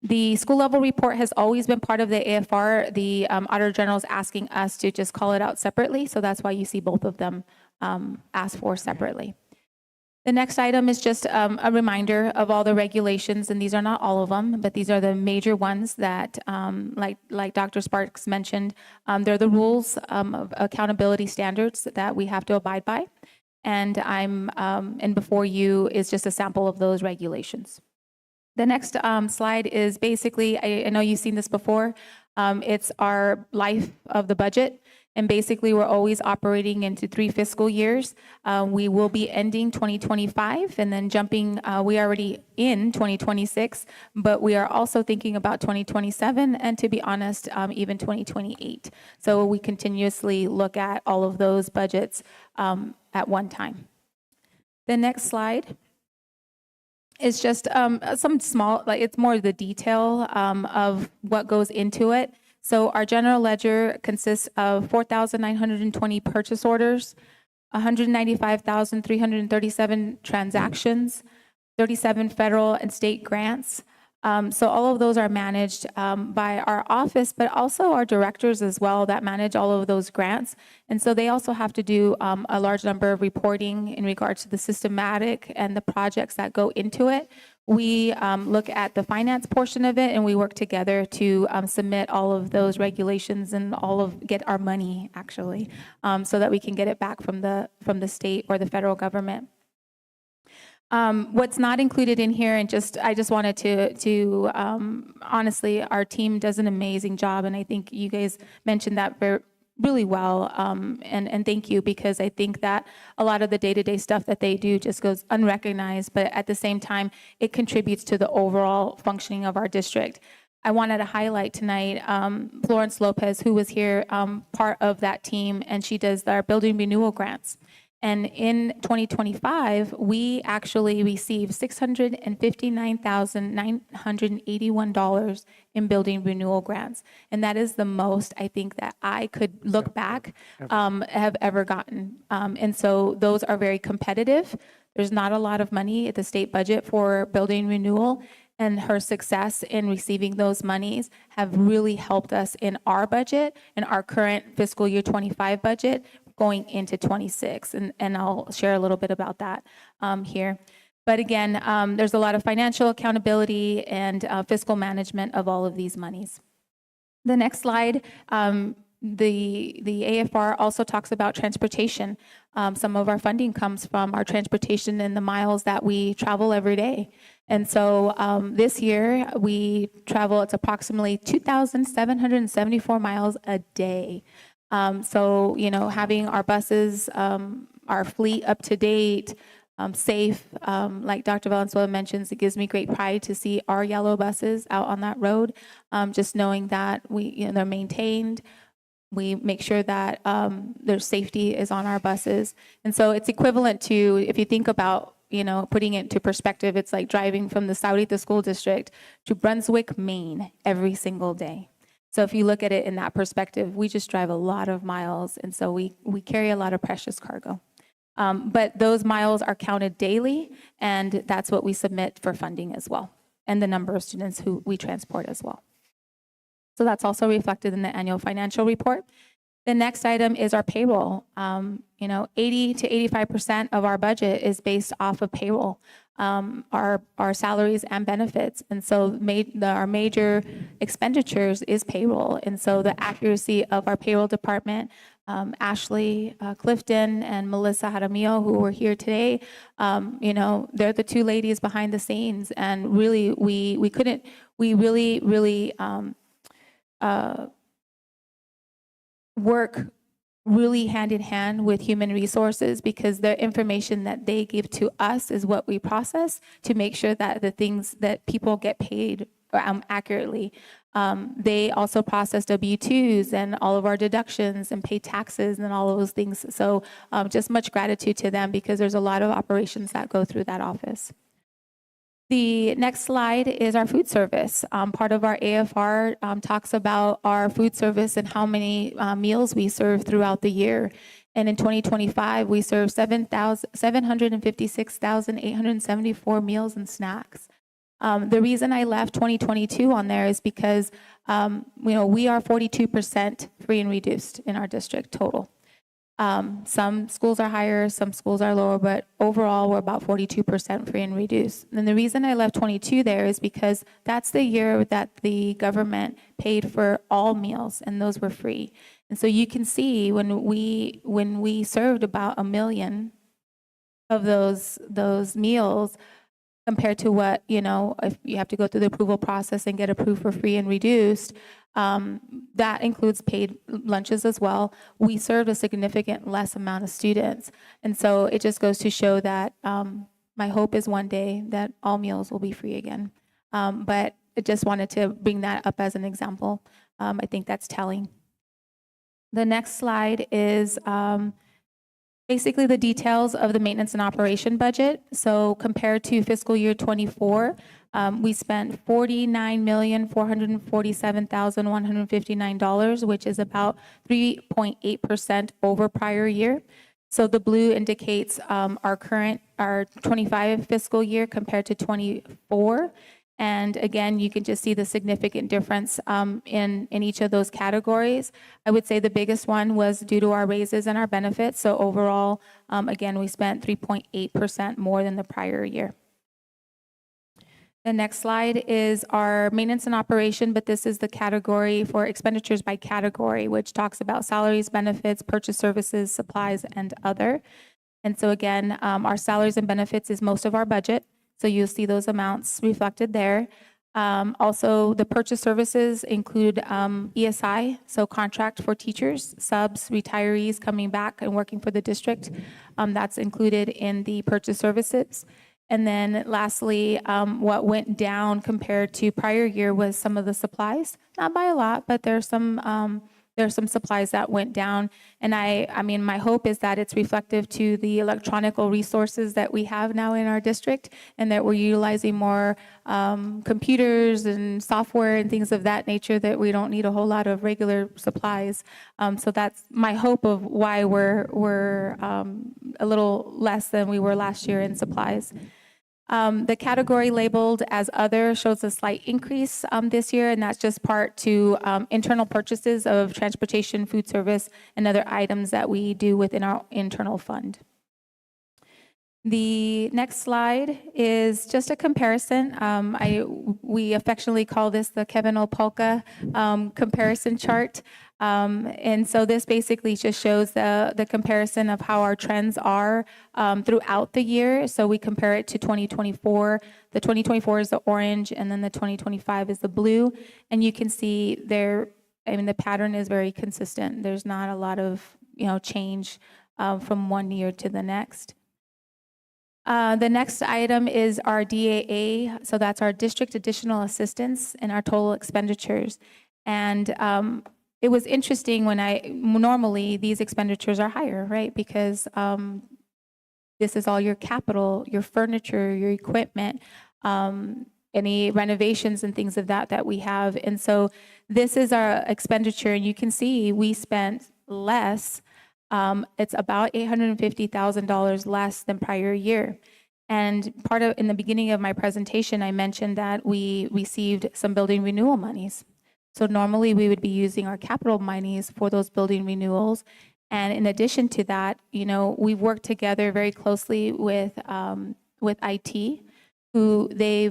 The school level report has always been part of the AFR. The Auditor General is asking us to just call it out separately, so that's why you see both of them asked for separately. The next item is just a reminder of all the regulations, and these are not all of them, but these are the major ones that, like Dr. Sparks mentioned, they're the rules of accountability standards that we have to abide by. And and before you is just a sample of those regulations. The next slide is basically, I know you've seen this before, it's our life of the budget. And basically, we're always operating into 3 fiscal years. We will be ending 2025 and then jumping, we are already in 2026, but we are also thinking about 2027 and, to be honest, even 2028. So we continuously look at all of those budgets at one time. The next slide is just some small, it's more the detail of what goes into it. So our general ledger consists of 4,920 purchase orders, 195,337 transactions, 37 federal and state grants. So all of those are managed by our office, but also our directors as well that manage all of those grants. And so they also have to do a large number of reporting in regards to the systematic and the projects that go into it. We look at the finance portion of it, and we work together to submit all of those regulations and get our money actually, so that we can get it back from the state or the federal government. What's not included in here, and I just wanted to honestly, our team does an amazing job, and I think you guys mentioned that really well, and thank you, because I think that a lot of the day-to-day stuff that they do just goes unrecognized, but at the same time, it contributes to the overall functioning of our district. I wanted to highlight tonight Florence Lopez, who was here, part of that team, and she does our building renewal grants. And in 2025, we actually received $659,981 in building renewal grants. And that is the most, I think, that I could look back, have ever gotten. And so those are very competitive. There's not a lot of money at the state budget for building renewal. And her success in receiving those monies have really helped us in our budget, in our current fiscal year 25 budget, going into 26, and I'll share a little bit about that here. But again, there's a lot of financial accountability and fiscal management of all of these monies. The next slide, the AFR also talks about transportation. Some of our funding comes from our transportation and the miles that we travel every day. And so this year we travel, it's approximately 2,774 miles a day. So, having our buses, our fleet up to date, safe. Like Dr. Valenzuela mentions, it gives me great pride to see our yellow buses out on that road. Just knowing that they're maintained. We make sure that their safety is on our buses. And so it's equivalent to, if you think about, putting it into perspective, it's like driving from the Sahuarita School District to Brunswick, Maine every single day. So if you look at it in that perspective, we just drive a lot of miles, and so we carry a lot of precious cargo. But those miles are counted daily, and that's what we submit for funding as well, and the number of students who we transport as well. So that's also reflected in the annual financial report. The next item is our payroll. 80 to 85% of our budget is based off of payroll, our salaries and benefits. And so our major expenditures is payroll. And so the accuracy of our payroll department, Ashley Clifton and Melissa Jaramillo, who were here today, they're the two ladies behind the scenes. And really, we really work really hand in hand with human resources, because the information that they give to us is what we process to make sure that the things that people get paid accurately. They also process W-2s and all of our deductions and pay taxes and all of those things. So just much gratitude to them, because there's a lot of operations that go through that office. The next slide is our food service. Part of our AFR talks about our food service and how many meals we serve throughout the year. And in 2025, we served 756,874 meals and snacks. The reason I left 2022 on there is because we are 42% free and reduced in our district total. Some schools are higher, some schools are lower, but overall we're about 42% free and reduced. And the reason I left 22 there is because that's the year that the government paid for all meals, and those were free. And so you can see when we served about 1 million of those meals, compared to what, if you have to go through the approval process and get approved for free and reduced, that includes paid lunches as well. We served a significant less amount of students. And so it just goes to show that my hope is one day that all meals will be free again. But I just wanted to bring that up as an example. I think that's telling. The next slide is basically the details of the maintenance and operation budget. So compared to fiscal year 24, we spent $49,447,159, which is about 3.8% over prior year. So the blue indicates our 25 fiscal year compared to 24. And again, you can just see the significant difference in each of those categories. I would say the biggest one was due to our raises and our benefits. So overall, again, we spent 3.8% more than the prior year. The next slide is our maintenance and operation, but this is the category for expenditures by category, which talks about salaries, benefits, purchase services, supplies, and other. And so again, our salaries and benefits is most of our budget. So you'll see those amounts reflected there. Also, the purchase services include ESI, so contract for teachers, subs, retirees coming back and working for the district. That's included in the purchase services. And then lastly, what went down compared to prior year was some of the supplies, not by a lot, but there's some supplies that went down. And I mean, my hope is that it's reflective to the electronical resources that we have now in our district, and that we're utilizing more computers and software and things of that nature, that we don't need a whole lot of regular supplies. So that's my hope of why we're a little less than we were last year in supplies. The category labeled as other shows a slight increase this year, and that's just part to internal purchases of transportation, food service, and other items that we do within our internal fund. The next slide is just a comparison. We affectionately call this the Kevin Opolka comparison chart. And so this basically just shows the comparison of how our trends are throughout the year. So we compare it to 2024. The 2024 is the orange, and then the 2025 is the blue. And you can see there, I mean, the pattern is very consistent. There's not a lot of change from one year to the next. The next item is our DAA, so that's our district additional assistance and our total expenditures. And it was interesting normally these expenditures are higher, right? Because this is all your capital, your furniture, your equipment, any renovations and things of that we have. And so this is our expenditure, and you can see we spent less. It's about $850,000 less than prior year. And in the beginning of my presentation, I mentioned that we received some building renewal monies. So normally we would be using our capital monies for those building renewals. And in addition to that, we've worked together very closely with IT, who they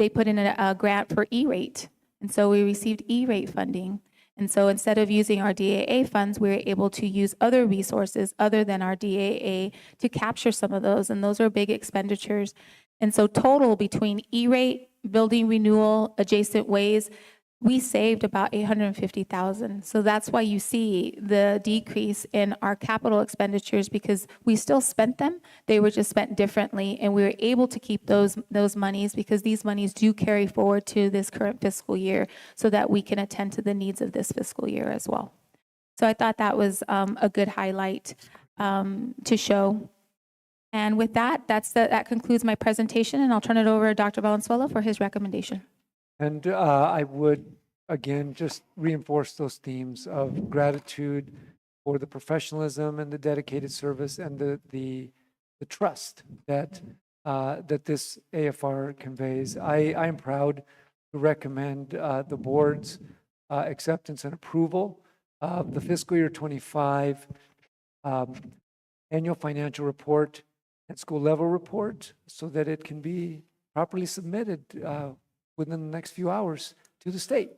put in a grant for E-rate. And so we received E-rate funding. And so instead of using our DAA funds, we were able to use other resources other than our DAA to capture some of those. And those are big expenditures. And so total between E-rate, building renewal, adjacent ways, we saved about $850,000. So that's why you see the decrease in our capital expenditures, because we still spent them. They were just spent differently, and we were able to keep those monies because these monies do carry forward to this current fiscal year so that we can attend to the needs of this fiscal year as well. So I thought that was a good highlight to show. And with that, that concludes my presentation, and I'll turn it over to Dr. Valenzuela for his recommendation. And I would, again, just reinforce those themes of gratitude for the professionalism and the dedicated service and the trust that this AFR conveys. I am proud to recommend the board's acceptance and approval of the fiscal year 25 annual financial report and school level report so that it can be properly submitted within the next few hours to the state.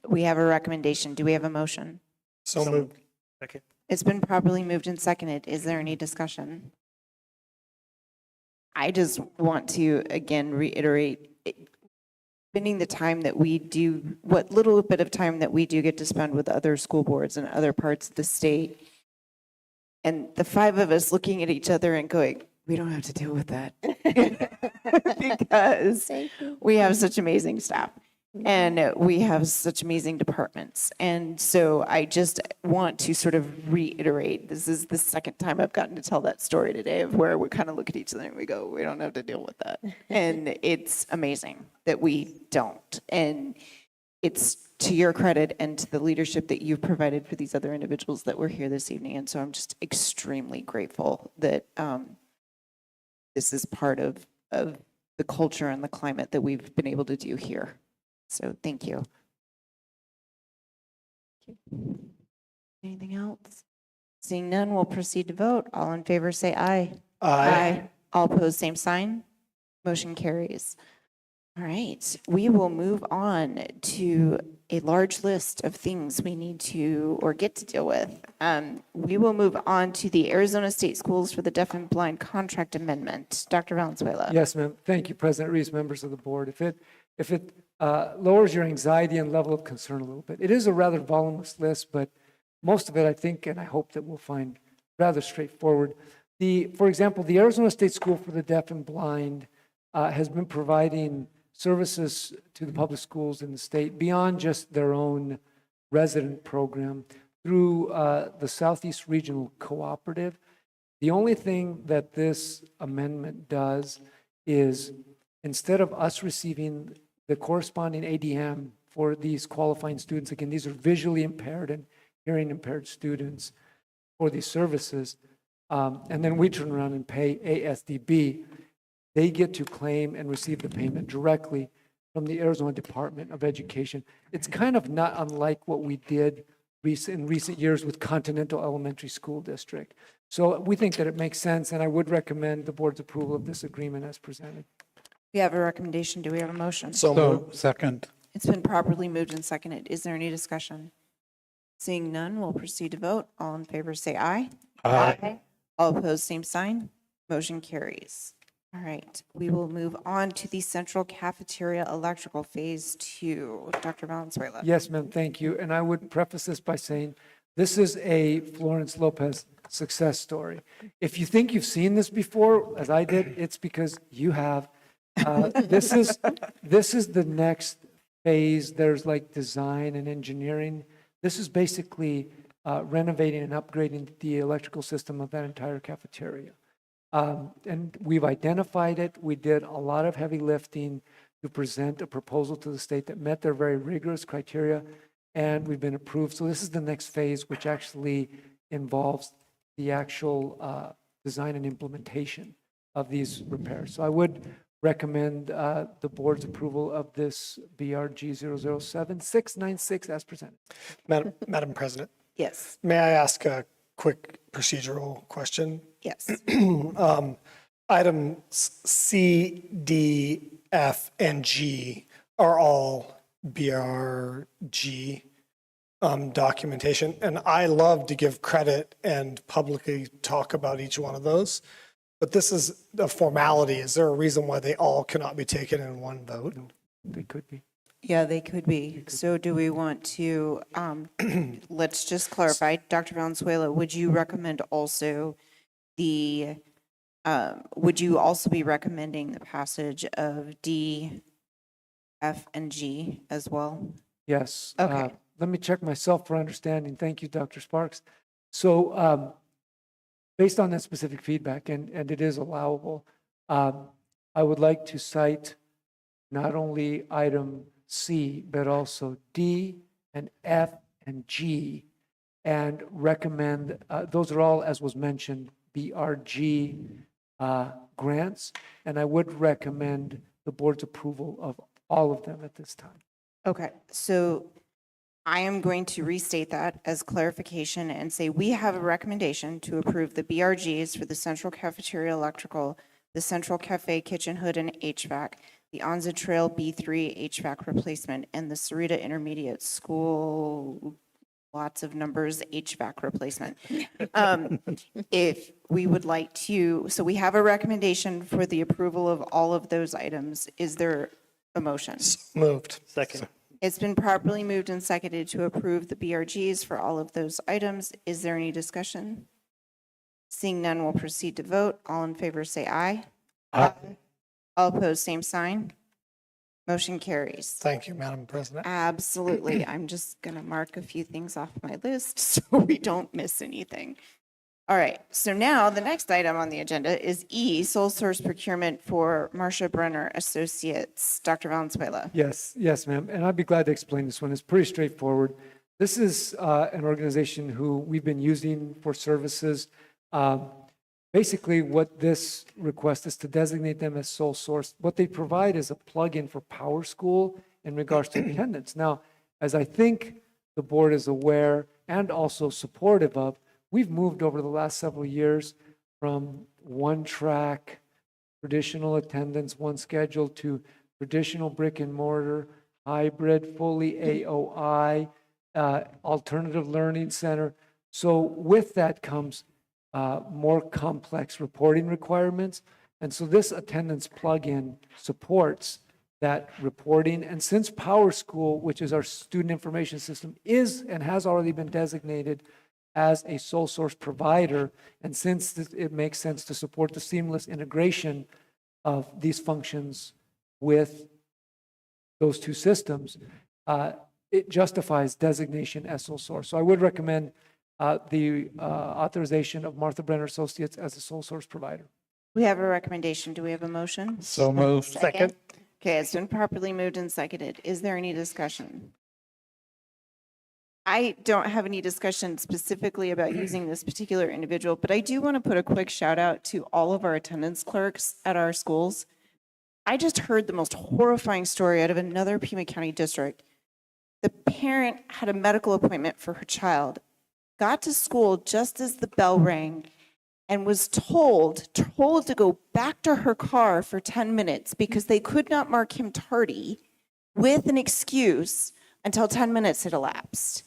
We have a recommendation. Do we have a motion? So moved. Second. It's been properly moved and seconded. Is there any discussion? I just want to, again, reiterate, spending the time that we do, what little bit of time that we do get to spend with other school boards and other parts of the state, and the five of us looking at each other and going, we don't have to deal with that. Because we have such amazing staff and we have such amazing departments. And so I just want to sort of reiterate, this is the second time I've gotten to tell that story today of where we kind of look at each other and we go, we don't have to deal with that. And it's amazing that we don't. And it's to your credit and to the leadership that you've provided for these other individuals that were here this evening. And so I'm just extremely grateful that this is part of the culture and the climate that we've been able to do here. So thank you. Anything else? Seeing none, we'll proceed to vote. All in favor, say aye. Aye. All opposed, same sign. Motion carries. All right, we will move on to a large list of things we need to or get to deal with. We will move on to the Arizona State Schools for the Deaf and Blind Contract Amendment. Dr. Valenzuela. Yes, ma'am. Thank you, President Reese, members of the board. If it lowers your anxiety and level of concern a little bit, it is a rather voluminous list, but most of it, I think, and I hope that we'll find rather straightforward. For example, the Arizona State School for the Deaf and Blind has been providing services to the public schools in the state beyond just their own resident program through the Southeast Regional Cooperative. The only thing that this amendment does is, instead of us receiving the corresponding ADM for these qualifying students, again, these are visually impaired and hearing impaired students for these services, and then we turn around and pay ASDB, they get to claim and receive the payment directly from the Arizona Department of Education. It's kind of not unlike what we did in recent years with Continental Elementary School District. So we think that it makes sense, and I would recommend the board's approval of this agreement as presented. We have a recommendation. Do we have a motion? So moved. Second. It's been properly moved and seconded. Is there any discussion? Seeing none, we'll proceed to vote. All in favor, say aye. Aye. All opposed, same sign. Motion carries. All right, we will move on to the Central Cafeteria Electrical Phase 2. Dr. Valenzuela. Yes, ma'am, thank you. And I would preface this by saying, this is a Florence Lopez success story. If you think you've seen this before, as I did, it's because you have. This is the next phase. There's like design and engineering. This is basically renovating and upgrading the electrical system of that entire cafeteria. And we've identified it. We did a lot of heavy lifting to present a proposal to the state that met their very rigorous criteria, and we've been approved. So this is the next phase, which actually involves the actual design and implementation of these repairs. So I would recommend the board's approval of this BRG 007696 as presented. Madam President, Yes. may I ask a quick procedural question? Yes. Items C, D, F, and G are all BRG documentation, and I love to give credit and publicly talk about each one of those. But this is a formality. Is there a reason why they all cannot be taken in one vote? They could be. Yeah, they could be. So do we want to, let's just clarify, Dr. Valenzuela, would you recommend also would you also be recommending the passage of D, F, and G as well? Yes. Okay. Let me check myself for understanding. Thank you, Dr. Sparks. So based on that specific feedback, and it is allowable, I would like to cite not only item C, but also D and F and G, and recommend, those are all, as was mentioned, BRG grants, and I would recommend the board's approval of all of them at this time. Okay, so I am going to restate that as clarification and say we have a recommendation to approve the BRGs for the Central Cafeteria Electrical, the Central Cafe Kitchen Hood and HVAC, the Onza Trail B3 HVAC replacement, and the Sahuarita Intermediate School, lots of numbers, HVAC replacement. If we would like to, so we have a recommendation for the approval of all of those items. Is there a motion? Moved. Second. It's been properly moved and seconded to approve the BRGs for all of those items. Is there any discussion? Seeing none, we'll proceed to vote. All in favor, say aye. Aye. All opposed, same sign. Motion carries. Thank you, Madam President. Absolutely. I'm just going to mark a few things off my list so we don't miss anything. All right. So now the next item on the agenda is E, sole source procurement for Marcia Brenner Associates. Dr. Valenzuela. Yes, ma'am. And I'd be glad to explain this one. It's pretty straightforward. This is an organization who we've been using for services. Basically, what this request is to designate them as sole source. What they provide is a plug-in for Power School in regards to attendance. Now, as I think the board is aware and also supportive of, we've moved over the last several years from one track, traditional attendance, one schedule, to traditional brick and mortar, hybrid, fully AOI, alternative learning center. So with that comes more complex reporting requirements. And so this attendance plugin supports that reporting. And since Power School, which is our student information system, is and has already been designated as a sole source provider, and since it makes sense to support the seamless integration of these functions with those two systems, it justifies designation as sole source. So I would recommend the authorization of Martha Brenner Associates as a sole source provider. We have a recommendation. Do we have a motion? So moved. Second. Okay, it's been properly moved and seconded. Is there any discussion? I don't have any discussion specifically about using this particular individual, but I do want to put a quick shout out to all of our attendance clerks at our schools. I just heard the most horrifying story out of another Pima County district. The parent had a medical appointment for her child, got to school just as the bell rang, and was told to go back to her car for 10 minutes because they could not mark him tardy with an excuse until 10 minutes had elapsed.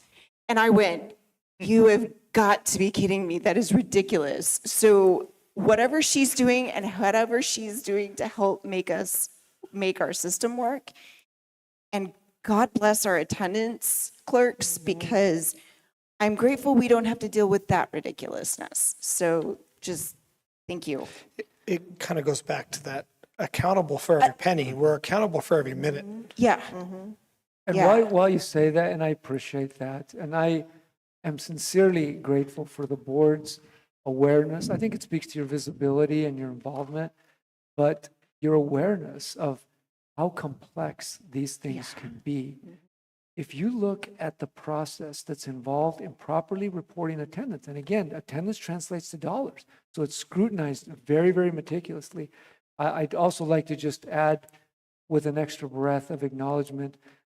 And I went, you have got to be kidding me. That is ridiculous. So whatever she's doing and whatever she's doing to help make our system work, and God bless our attendance clerks, because I'm grateful we don't have to deal with that ridiculousness. So just, thank you. It kind of goes back to that accountable for every penny. We're accountable for every minute. Yeah. And Yeah. while you say that, and I appreciate that, and I am sincerely grateful for the board's awareness. I think it speaks to your visibility and your involvement, but your awareness of how complex these things can be. If you look at the process that's involved in properly reporting attendance, and again, attendance translates to dollars, so it's scrutinized very, very meticulously. I'd also like to just add, with an extra breath of acknowledgement,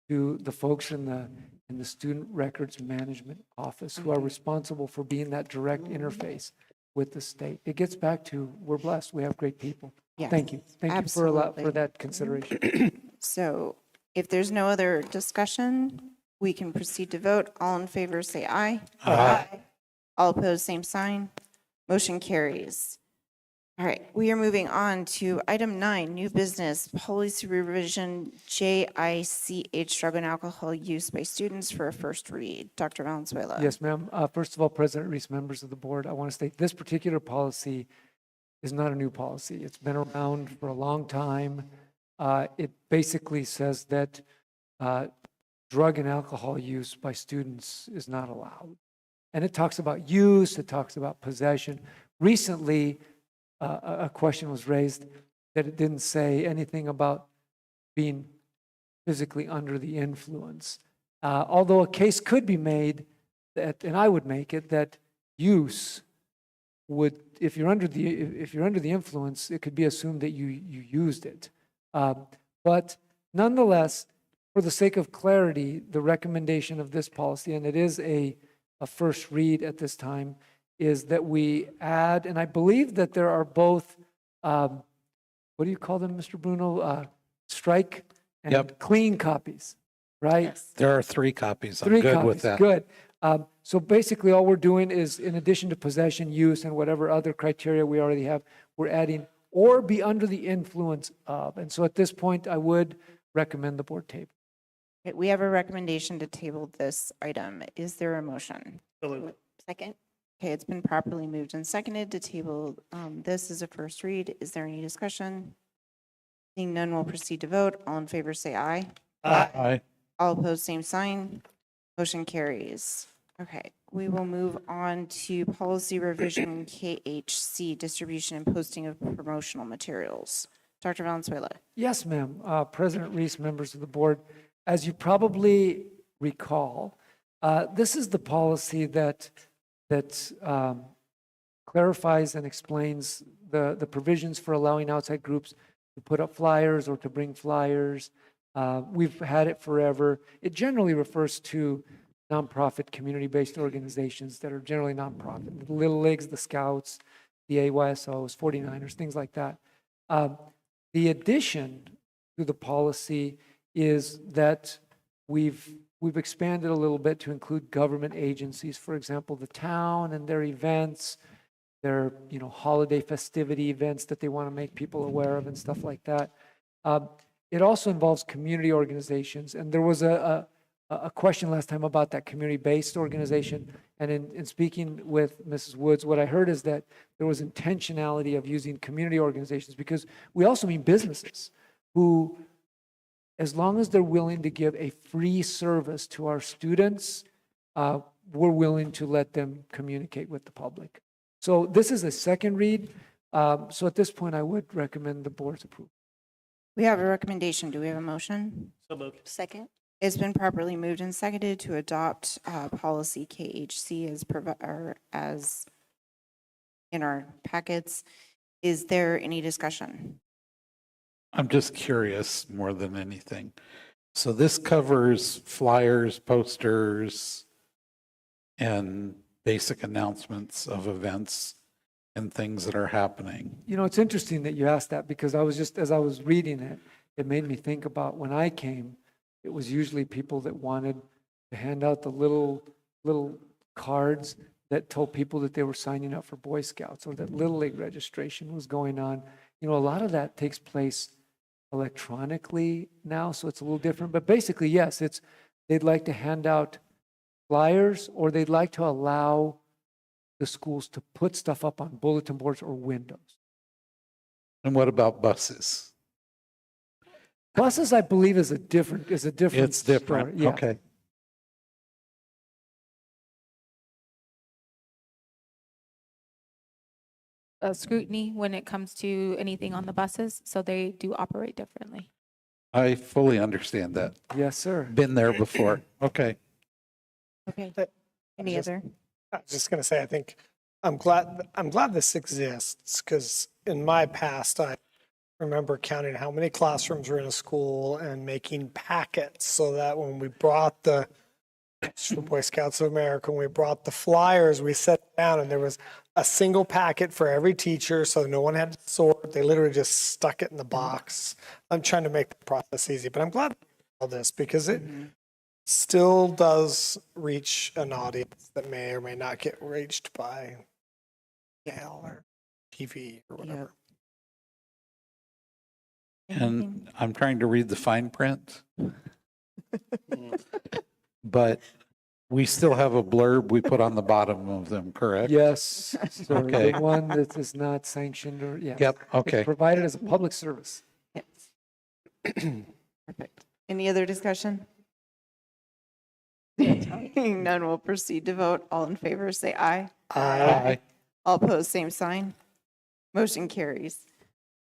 to the folks in the Student Records Management Office who are responsible for being that direct interface with the state. It gets back to, we're blessed, we have great people. Yes, Thank you. Thank you for absolutely. that consideration. So if there's no other discussion, we can proceed to vote. All in favor, say aye. Aye. All opposed, same sign. Motion carries. All right, we are moving on to item 9, new business, policy revision, JICH, drug and alcohol use by students for a first read. Dr. Valenzuela. Yes, ma'am. First of all, President Reese, members of the board, I want to state this particular policy is not a new policy. It's been around for a long time. It basically says that drug and alcohol use by students is not allowed. And it talks about use, it talks about possession. Recently, a question was raised that it didn't say anything about being physically under the influence. Although a case could be made that, and I would make it, that use would, if you're under the influence, it could be assumed that you used it. But nonetheless, for the sake of clarity, the recommendation of this policy, and it is a first read at this time, is that we add, and I believe that there are both, what do you call them, Mr. Bruno? Strike and Yep. clean copies, right? Yes. There are 3 copies. I'm 3 good copies. with that. Good. So basically, all we're doing is, in addition to possession, use, and whatever other criteria we already have, we're adding or be under the influence of. And so at this point, I would recommend the board table. Okay, we have a recommendation to table this item. Is there a motion? Second? Okay, it's been properly moved and seconded to table this as a first read. Is there any discussion? Seeing none, we'll proceed to vote. All in favor, say aye. Aye. All opposed, same sign. Motion carries. Okay, we will move on to policy revision KHC, distribution and posting of promotional materials. Dr. Valenzuela. Yes, ma'am. President Reese, members of the board, as you probably recall, this is the policy that clarifies and explains the provisions for allowing outside groups to put up flyers or to bring flyers. We've had it forever. It generally refers to nonprofit, community-based organizations that are generally nonprofit, the Little Leagues, the Scouts, the AYSOs, 49ers, things like that. The addition to the policy is that we've expanded a little bit to include government agencies, for example, the town and their events, their holiday festivity events that they want to make people aware of and stuff like that. It also involves community organizations, and there was a question last time about that community-based organization. And in speaking with Mrs. Woods, what I heard is that there was intentionality of using community organizations because we also mean businesses who, as long as they're willing to give a free service to our students, we're willing to let them communicate with the public. So this is a second read. So at this point, I would recommend the board's approval. We have a recommendation. Do we have a motion? So moved. Second? It's been properly moved and seconded to adopt policy KHC as in our packets. Is there any discussion? I'm just curious more than anything. So this covers flyers, posters, and basic announcements of events and things that are happening. It's interesting that you asked that because as I was reading it, it made me think about when I came, it was usually people that wanted to hand out the little cards that told people that they were signing up for Boy Scouts or that Little League registration was going on. A lot of that takes place electronically now, so it's a little different. But basically, yes, they'd like to hand out flyers, or they'd like to allow the schools to put stuff up on bulletin boards or windows. And what about buses? Buses, I believe, is a different It's story. different. Yeah. Okay. Scrutiny when it comes to anything on the buses, so they do operate differently. I fully understand that. Yes, sir. Been there before. Okay. Okay. But Any just- other? I was just going to say, I think I'm glad this exists, because in my past, I remember counting how many classrooms were in a school and making packets so that when we brought the for Boy Scouts of America, when we brought the flyers, we sat down and there was a single packet for every teacher, so no one had to sort. They literally just stuck it in the box. I'm trying to make the process easy, but I'm glad all this, because it still does reach an audience that may or may not get reached by mail or TV or whatever. And I'm trying to read the fine print. But we still have a blurb we put on the bottom of them, correct? Yes, sir. Okay. The one that is not sanctioned or, yes. Yep, It's okay. provided as a public service. Yes. Perfect. Any other discussion? Seeing none, we'll proceed to vote. All in favor, say aye. Aye. All opposed, same sign. Motion carries.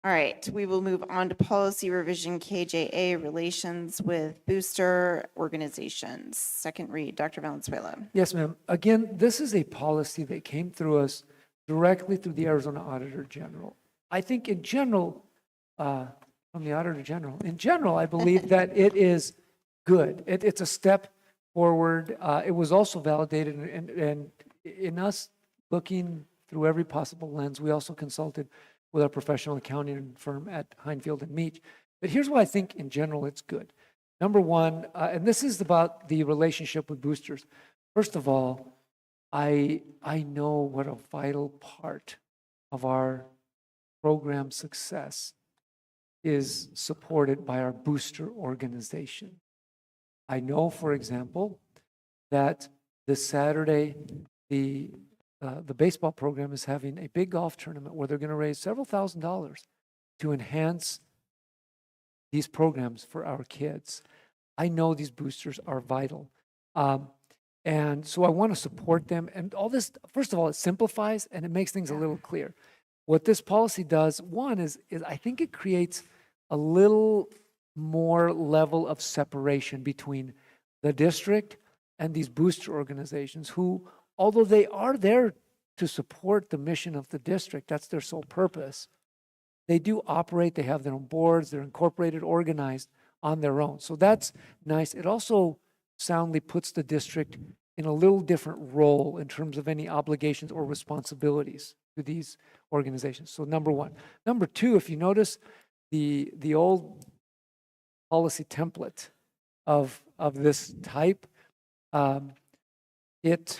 All right, we will move on to policy revision KJA, relations with booster organizations. Second read, Dr. Valenzuela. Yes, ma'am. Again, this is a policy that came through us directly through the Arizona Auditor General. I think in general, from the Auditor General, in general, I believe that it is good. It's a step forward. It was also validated, and in us looking through every possible lens, we also consulted with our professional accounting firm at Heinfield and Meach. But here's why I think in general it's good. Number one, and this is about the relationship with boosters. First of all, I know what a vital part of our program success is supported by our booster organization. I know, for example, that this Saturday, the baseball program is having a big golf tournament where they're going to raise several $1,000s to enhance these programs for our kids. I know these boosters are vital. And so I want to support them. And all this, first of all, it simplifies and it makes things a little clear. What this policy does, one, is I think it creates a little more level of separation between the district and these booster organizations who, although they are there to support the mission of the district, that's their sole purpose, they do operate, they have their own boards, they're incorporated, organized on their own. So that's nice. It also soundly puts the district in a little different role in terms of any obligations or responsibilities to these organizations. So number one. Number two, if you notice the old policy template of this type, it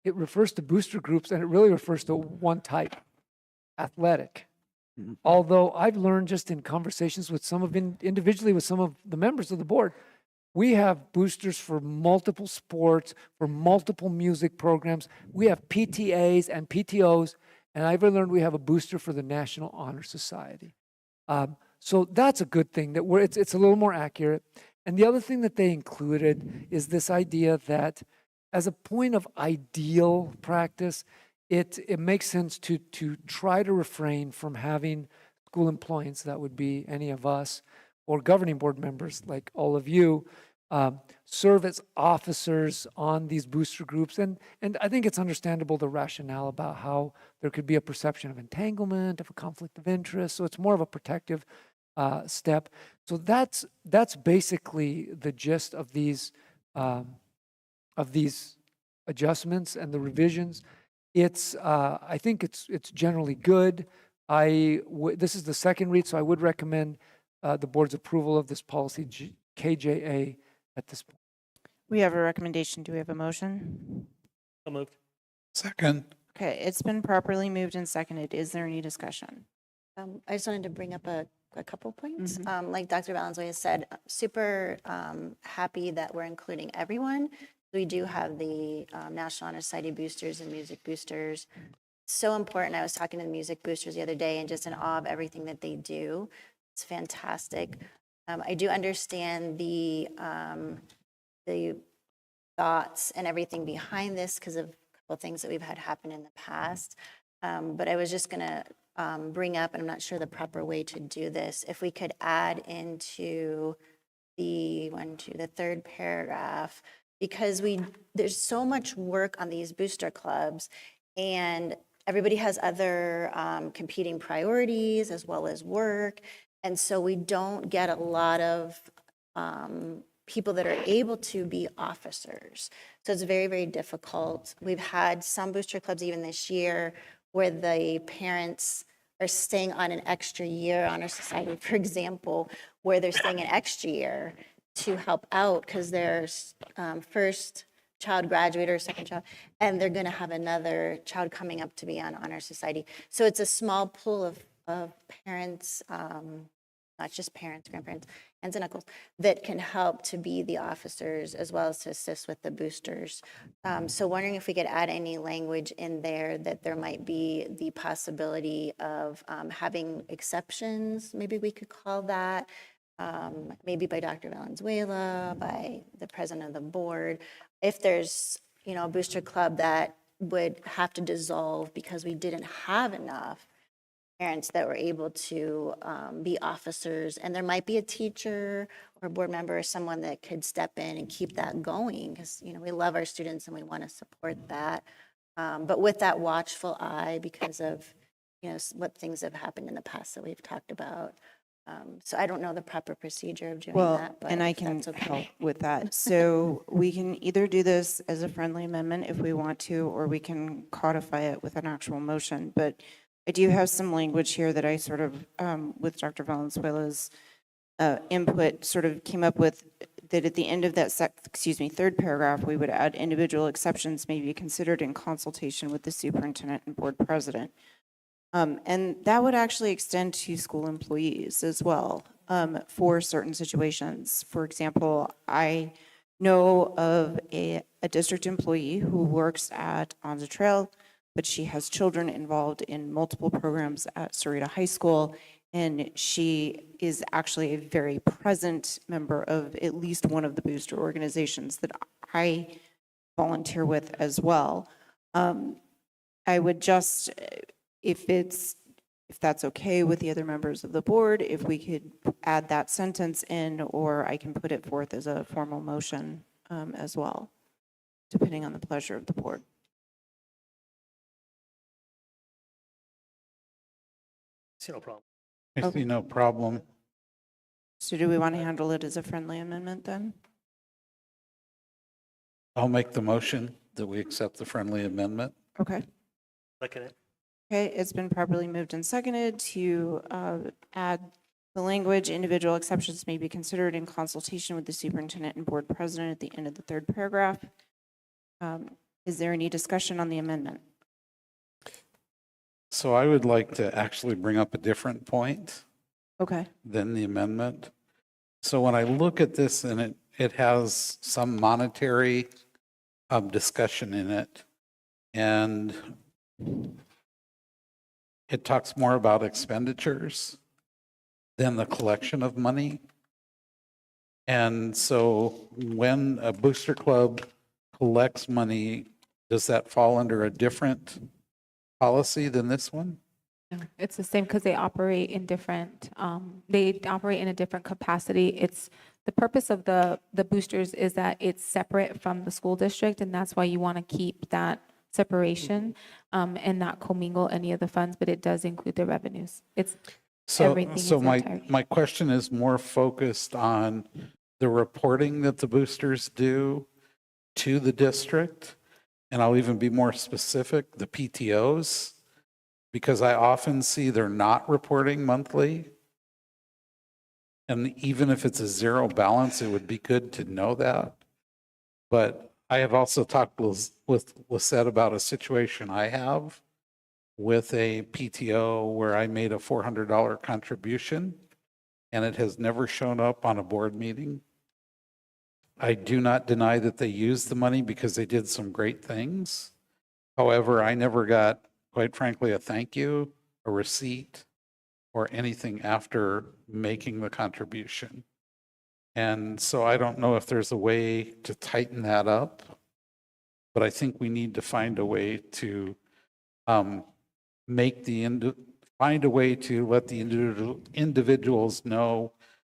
refers to booster groups, and it really refers to one type, athletic. Although I've learned just in conversations with individually with some of the members of the board, we have boosters for multiple sports, for multiple music programs. We have PTAs and PTOs, and I've learned we have a booster for the National Honor Society. So that's a good thing, that it's a little more accurate. And the other thing that they included is this idea that as a point of ideal practice, it makes sense to try to refrain from having school employees, that would be any of us, or governing board members like all of you, serve as officers on these booster groups. And I think it's understandable the rationale about how there could be a perception of entanglement, of a conflict of interest. So it's more of a protective step. So that's basically the gist of these adjustments and the revisions. I think it's generally good. This is the second read, so I would recommend the board's approval of this policy KJA at this point. We have a recommendation. Do we have a motion? So moved. Second. Okay, it's been properly moved and seconded. Is there any discussion? I just wanted to bring up a couple points. Like Dr. Valenzuela said, super happy that we're including everyone We do have the National Honor Society boosters and music boosters. So important. I was talking to the music boosters the other day and just in awe of everything that they do. It's fantastic. I do understand the thoughts and everything behind this because of a couple of things that we've had happen in the past. But I was just going to bring up, and I'm not sure the proper way to do this, if we could add into the third paragraph, because there's so much work on these booster clubs, and everybody has other competing priorities as well as work, and so we don't get a lot of people that are able to be officers. So it's very, very difficult. We've had some booster clubs even this year where the parents are staying on an extra year, Honor Society, for example, where they're staying an extra year to help out because their first child graduated or second child, and they're going to have another child coming up to be on Honor Society. So it's a small pool of parents, not just parents, grandparents, aunts and uncles, that can help to be the officers as well as to assist with the boosters. So wondering if we could add any language in there that there might be the possibility of having exceptions, maybe we could call that, maybe by Dr. Valenzuela, by the president of the board. If there's, a booster club that would have to dissolve because we didn't have enough parents that were able to be officers, and there might be a teacher or board member or someone that could step in and keep that going, because we love our students and we want to support that, but with that watchful eye because of what things have happened in the past that we've talked about. So I don't know the proper procedure of doing Well, that, but and I if can that's okay. help with that. So we can either do this as a friendly amendment if we want to, or we can codify it with an actual motion. But I do have some language here that I sort of, with Dr. Valenzuela's input, sort of came up with, that at the end of that third paragraph, we would add individual exceptions may be considered in consultation with the superintendent and board president. And that would actually extend to school employees as well for certain situations. For example, I know of a district employee who works at On the Trail, but she has children involved in multiple programs at Sahuarita High School, and she is actually a very present member of at least one of the booster organizations that I volunteer with as well. I would just, if that's okay with the other members of the board, if we could add that sentence in, or I can put it forth as a formal motion as well, depending on the pleasure of the board. See no problem. I see no problem. So do we want to handle it as a friendly amendment then? I'll make the motion that we accept the friendly amendment. Okay. Second it. Okay, it's been properly moved and seconded to add the language, individual exceptions may be considered in consultation with the superintendent and board president at the end of the third paragraph. Is there any discussion on the amendment? So I would like to actually bring up a different point Okay. than the amendment. So when I look at this, and it has some monetary discussion in it, and it talks more about expenditures than the collection of money. And so when a booster club collects money, does that fall under a different policy than this one? No, it's the same because they operate in different, they operate in a different capacity. It's, the purpose of the boosters is that it's separate from the school district, and that's why you want to keep that separation and not commingle any of the funds, but it does include the revenues. It's everything. So is my entirety. question is more focused on the reporting that the boosters do to the district. And I'll even be more specific, the PTOs, because I often see they're not reporting monthly. And even if it's a zero balance, it would be good to know that. But I have also talked with Lisette about a situation I have with a PTO where I made a $400 contribution and it has never shown up on a board meeting. I do not deny that they used the money because they did some great things. However, I never got, quite frankly, a thank you, a receipt, or anything after making the contribution. And so I don't know if there's a way to tighten that up, but I think we need to find a way to find a way to let the individuals know,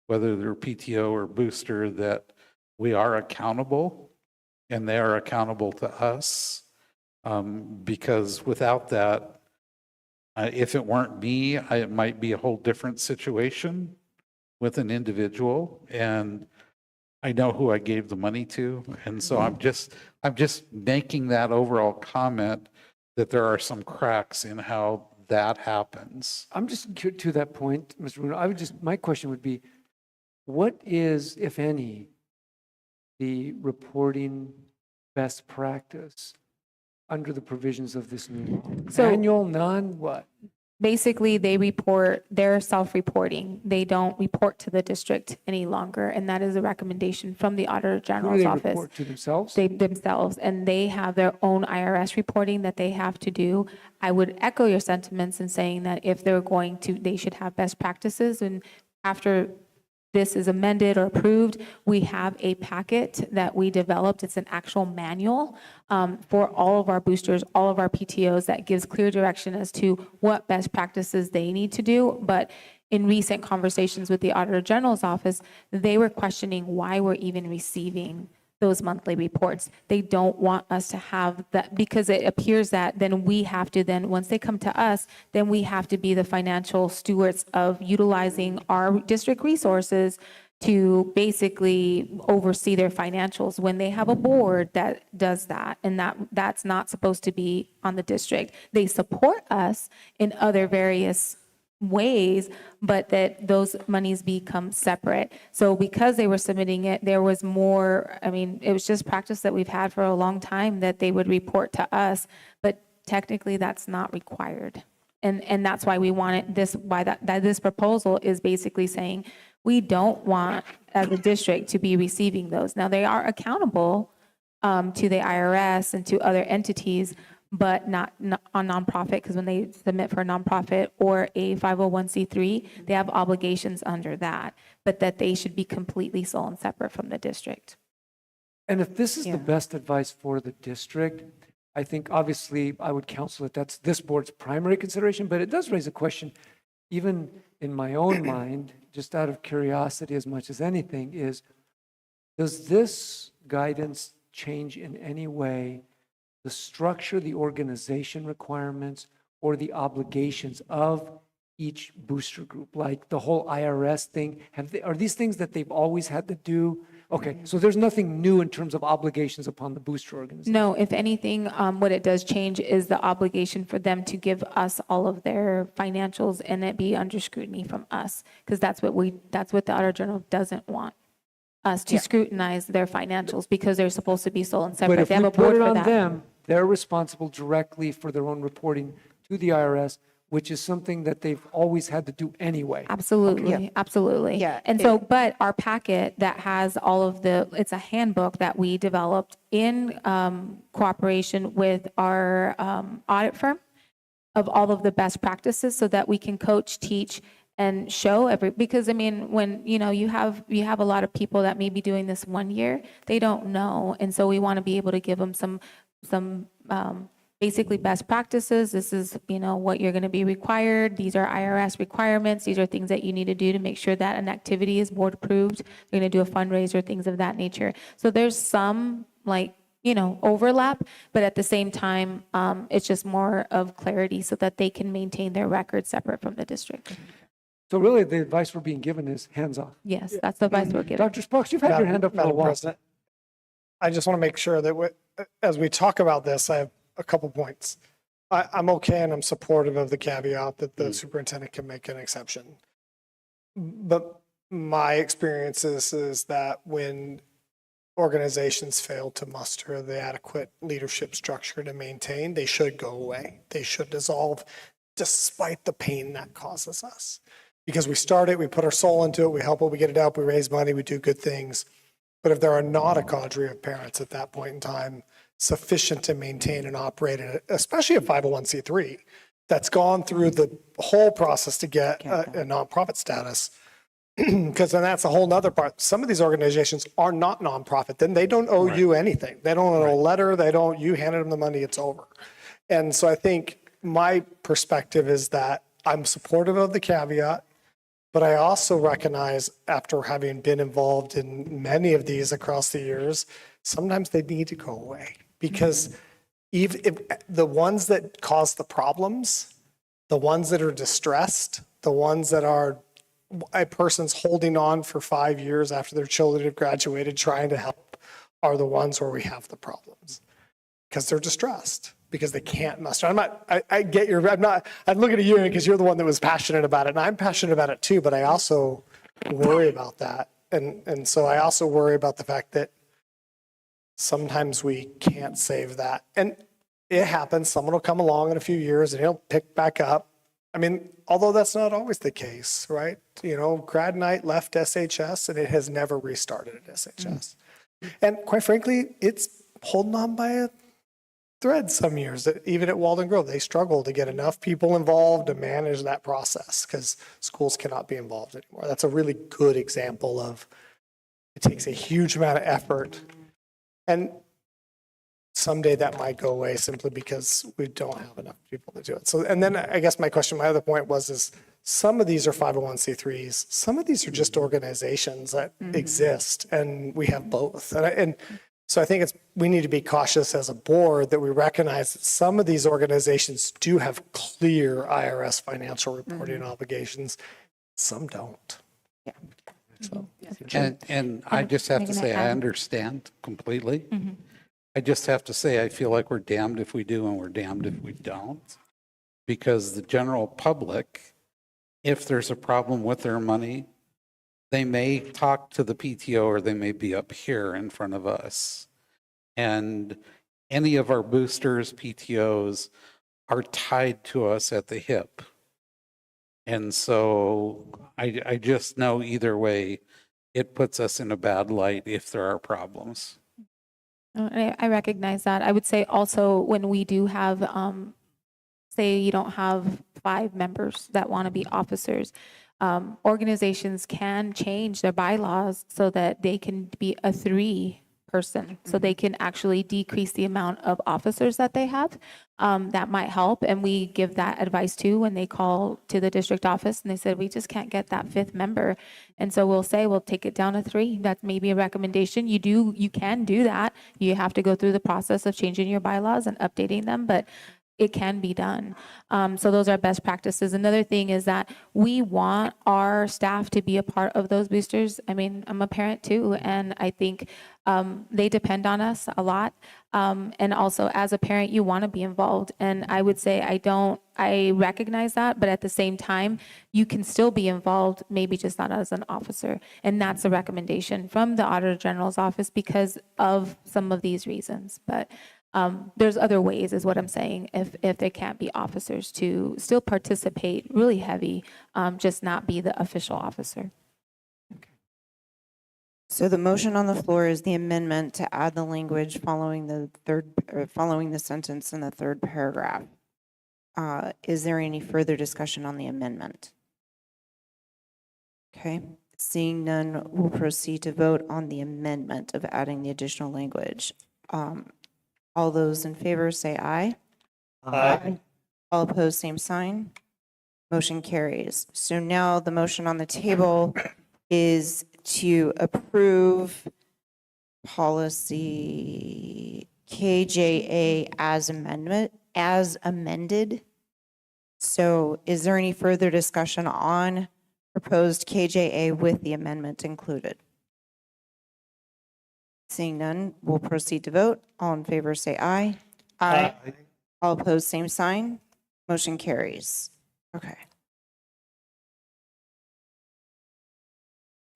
whether they're PTO or booster, that we are accountable and they are accountable to us. Because without that, if it weren't me, it might be a whole different situation with an individual, and I know who I gave the money to. And so I'm just making that overall comment that there are some cracks in how that happens. I'm just to that point, Mr. Bruno, my question would be, what is, if any, the reporting best practice under the provisions of this new law? So- Annual, none, what? Basically, they're self-reporting. They don't report to the district any longer, and that is a recommendation from the Auditor Who do General's they office. report to themselves? They themselves, and they have their own IRS reporting that they have to do. I would echo your sentiments in saying that if they're going to, they should have best practices, and after this is amended or approved, we have a packet that we developed. It's an actual manual for all of our boosters, all of our PTOs, that gives clear direction as to what best practices they need to do. But in recent conversations with the Auditor General's office, they were questioning why we're even receiving those monthly reports. They don't want us to have that, because it appears that then we have to once they come to us, then we have to be the financial stewards of utilizing our district resources to basically oversee their financials when they have a board that does that. And that's not supposed to be on the district. They support us in other various ways, but that those monies become separate. So because they were submitting it, there was more, it was just practice that we've had for a long time, that they would report to us, but technically that's not required. And that's why we want it this proposal is basically saying, we don't want, as a district, to be receiving those. Now, they are accountable to the IRS and to other entities, but not on nonprofit, because when they submit for a nonprofit or a 501c3, they have obligations under that, but that they should be completely sole and separate from the district. And if this is Yeah. the best advice for the district, I think obviously I would counsel that that's this board's primary consideration, but it does raise a question, even in my own mind, just out of curiosity as much as anything, is does this guidance change in any way the structure, the organization requirements, or the obligations of each booster group, like the whole IRS thing? Are these things that they've always had to do? Okay, so there's nothing new in terms of obligations upon the booster organization? No, if anything, what it does change is the obligation for them to give us all of their financials and it be under scrutiny from us, because that's what the Auditor General doesn't want, us to scrutinize their financials, because they're supposed to be sole and But separate. if They have we a board put it for on that. them, they're responsible directly for their own reporting to the IRS, which is something that they've always had to do anyway. Absolutely, absolutely. Yeah, And so, but our packet that has all of it's a handbook that we developed in cooperation with our audit firm of all of the best practices, so that we can coach, teach, and show because when you have a lot of people that may be doing this 1 year, they don't know. And so we want to be able to give them some basically best practices. This is, what you're going to be required. These are IRS requirements. These are things that you need to do to make sure that an activity is board approved. You're going to do a fundraiser, things of that nature. So there's some overlap, but at the same time, it's just more of clarity so that they can maintain their records separate from the district. So really, the advice we're being given is hands-off. Yes, that's the advice we're giving. Dr. Sparks, you've had your hand up for a Madam while. President, I just want to make sure that as we talk about this, I have a couple points. I'm okay and I'm supportive of the caveat that the superintendent can make an exception. But my experience is that when organizations fail to muster the adequate leadership structure to maintain, they should go away. They should dissolve, despite the pain that causes us. Because we start it, we put our soul into it, we help it, we get it out, we raise money, we do good things. But if there are not a cadre of parents at that point in time sufficient to maintain and operate, especially a 501c3 that's gone through the whole process to get a nonprofit status, because then that's a whole nother part. Some of these organizations are not nonprofit, then they don't owe you anything. They don't owe a letter, you handed them the money, it's over. And so I think my perspective is that I'm supportive of the caveat, but I also recognize, after having been involved in many of these across the years, sometimes they need to go away, because even if the ones that cause the problems, the ones that are distressed, the ones that are a person's holding on for 5 years after their children have graduated trying to help, are the ones where we have the problems, because they're distressed, because they can't muster. I'm looking at you because you're the one that was passionate about it, and I'm passionate about it too, but I also worry about that. And so I also worry about the fact that sometimes we can't save that. And it happens, someone will come along in a few years and he'll pick back up. I mean, although that's not always the case, right? Grad night left SHS and it has never restarted at SHS. And quite frankly, it's holding on by a thread some years. Even at Walden Grove, they struggle to get enough people involved to manage that process because schools cannot be involved anymore. That's a really good example of it takes a huge amount of effort. And someday that might go away simply because we don't have enough people to do it. So, and then I guess my other point is some of these are 501c3s. Some of these are just organizations that exist, and we have both. And so I think we need to be cautious as a board that we recognize that some of these organizations do have clear IRS financial reporting obligations. Some don't. Yeah. So, And I just have to say, I understand completely. I just have to say, I feel like we're damned if we do and we're damned if we don't. Because the general public, if there's a problem with their money, they may talk to the PTO or they may be up here in front of us. And any of our boosters, PTOs, are tied to us at the hip. And so I just know either way, it puts us in a bad light if there are problems. I recognize that. I would say also when we do have, say you don't have 5 members that want to be officers, organizations can change their bylaws so that they can be a 3-person, so they can actually decrease the amount of officers that they have. That might help, and we give that advice too when they call to the district office and they said, we just can't get that 5th member. And so we'll say, we'll take it down to 3. That's maybe a recommendation. You can do that. You have to go through the process of changing your bylaws and updating them, but it can be done. So those are best practices. Another thing is that we want our staff to be a part of those boosters. I mean, I'm a parent too, and I think they depend on us a lot. And also as a parent, you want to be involved. And I would say I recognize that, but at the same time, you can still be involved, maybe just not as an officer. And that's a recommendation from the Auditor General's office because of some of these reasons. But there's other ways, is what I'm saying, if there can't be officers to still participate really heavy, just not be the official officer. So the motion on the floor is the amendment to add the language following the sentence in the 3rd paragraph. Is there any further discussion on the amendment? Okay, seeing none, we'll proceed to vote on the amendment of adding the additional language. All those in favor say aye. Aye. All opposed, same sign. Motion carries. So now the motion on the table is to approve policy KJA as amended. So is there any further discussion on proposed KJA with the amendment included? Seeing none, we'll proceed to vote. All in favor say aye. Aye. All opposed, same sign. Motion carries. Okay.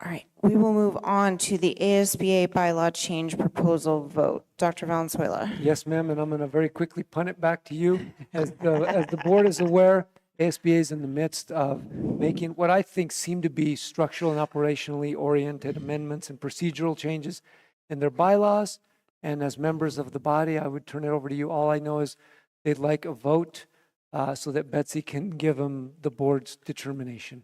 All right, we will move on to the ASBA bylaw change proposal vote. Dr. Valenzuela. Yes, ma'am, and I'm going to very quickly punt it back to you. As the board is aware, ASBA is in the midst of making what I think seem to be structural and operationally oriented amendments and procedural changes in their bylaws. And as members of the body, I would turn it over to you. All I know is they'd like a vote so that Betsy can give them the board's determination.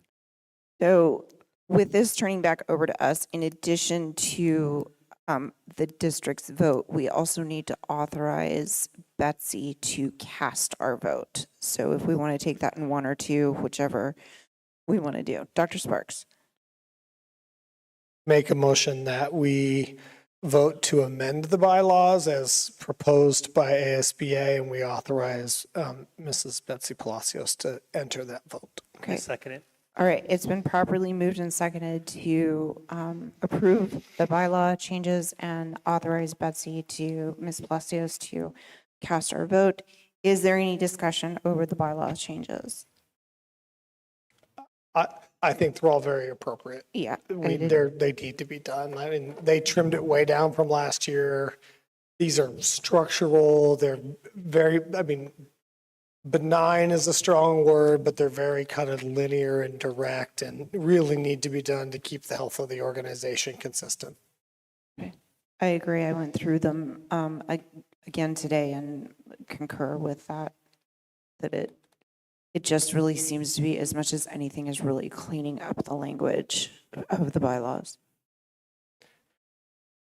So with this turning back over to us, in addition to the district's vote, we also need to authorize Betsy to cast our vote. So if we want to take that in one or two, whichever we want to do. Dr. Sparks? Make a motion that we vote to amend the bylaws as proposed by ASBA, and we authorize Mrs. Betsy Palacios to enter that vote. Okay. Second it. All right, it's been properly moved and seconded to approve the bylaw changes and authorize Betsy to, Ms. Palacios, to cast our vote. Is there any discussion over the bylaw changes? I think they're all very appropriate. Yeah. They need to be done. I mean, they trimmed it way down from last year. These are structural. They're very, I mean, benign is a strong word, but they're very kind of linear and direct and really need to be done to keep the health of the organization consistent. I agree. I went through them again today and concur with that, that it just really seems to be, as much as anything, is really cleaning up the language of the bylaws.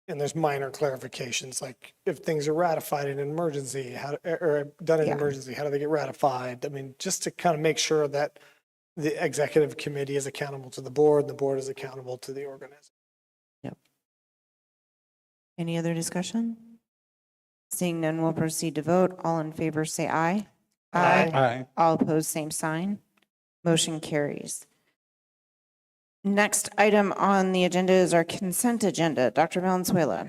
And there's minor clarifications, like if things are ratified in an emergency, or done in an emergency, how do they get ratified? I mean, just to kind of make sure that the executive committee is accountable to the board, and the board is accountable to the organization. Yep. Any other discussion? Seeing none, we'll proceed to vote. All in favor, say aye. Aye. All opposed, same sign. Motion carries. Next item on the agenda is our consent agenda. Dr. Valenzuela.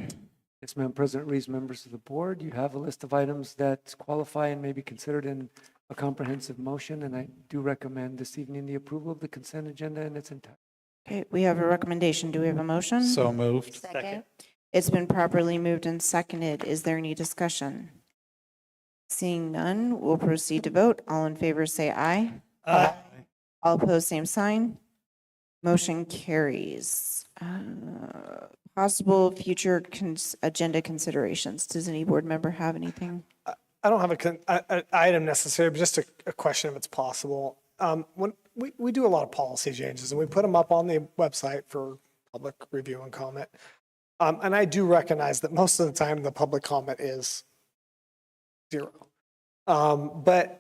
Yes, Madam President Reeves, members of the board, you have a list of items that qualify and may be considered in a comprehensive motion, and I do recommend this evening the approval of the consent agenda in its entirety. Okay, we have a recommendation. Do we have a motion? So moved. Second. It's been properly moved and seconded. Is there any discussion? Seeing none, we'll proceed to vote. All in favor, say aye. Aye. All opposed, same sign. Motion carries. Possible future agenda considerations. Does any board member have anything? I don't have an item necessarily, but just a question if it's possible. When we do a lot of policy changes and we put them up on the website for public review and comment. And I do recognize that most of the time the public comment is 0. But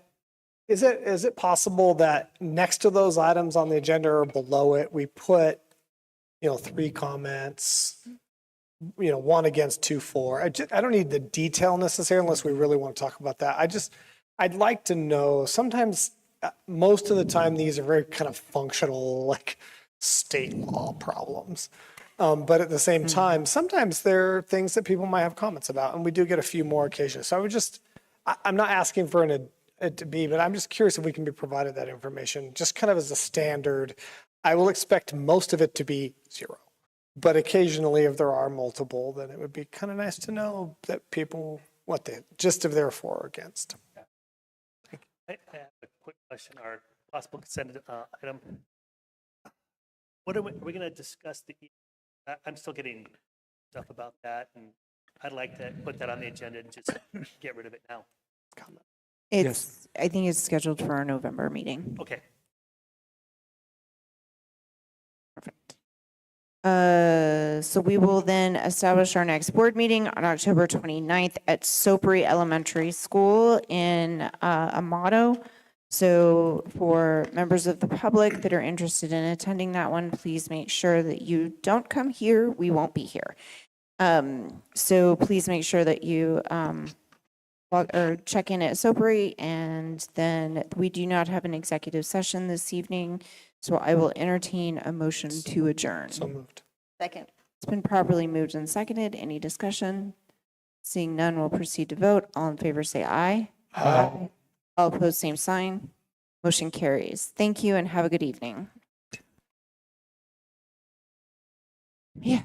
is it possible that next to those items on the agenda or below it, we put, 3 comments, 1 against, 2 for? I don't need the detail necessarily unless we really want to talk about that. I'd like to know, sometimes, most of the time, these are very kind of functional, like state law problems. But at the same time, sometimes there are things that people might have comments about, and we do get a few more occasions. So I'm not asking for it to be, but I'm just curious if we can be provided that information, just kind of as a standard. I will expect most of it to be 0. But occasionally, if there are multiple, then it would be kind of nice to know that people, what the gist of their for or against. I have a quick question, or possible consent item. What are we going to discuss? I'm still getting stuff about that, and I'd like to put that on the agenda and just get rid of it now. I think it's scheduled for our November meeting. Okay. Perfect. So we will then establish our next board meeting on October 29th at Sopry Elementary School in Amato. So for members of the public that are interested in attending that one, please make sure that you don't come here. We won't be here. So please make sure that you or check in at Sopry, and then we do not have an executive session this evening, so I will entertain a motion to adjourn. So moved. Second. It's been properly moved and seconded. Any discussion? Seeing none, we'll proceed to vote. All in favor, say aye. Aye. All opposed, same sign. Motion carries. Thank you and have a good evening. Yeah.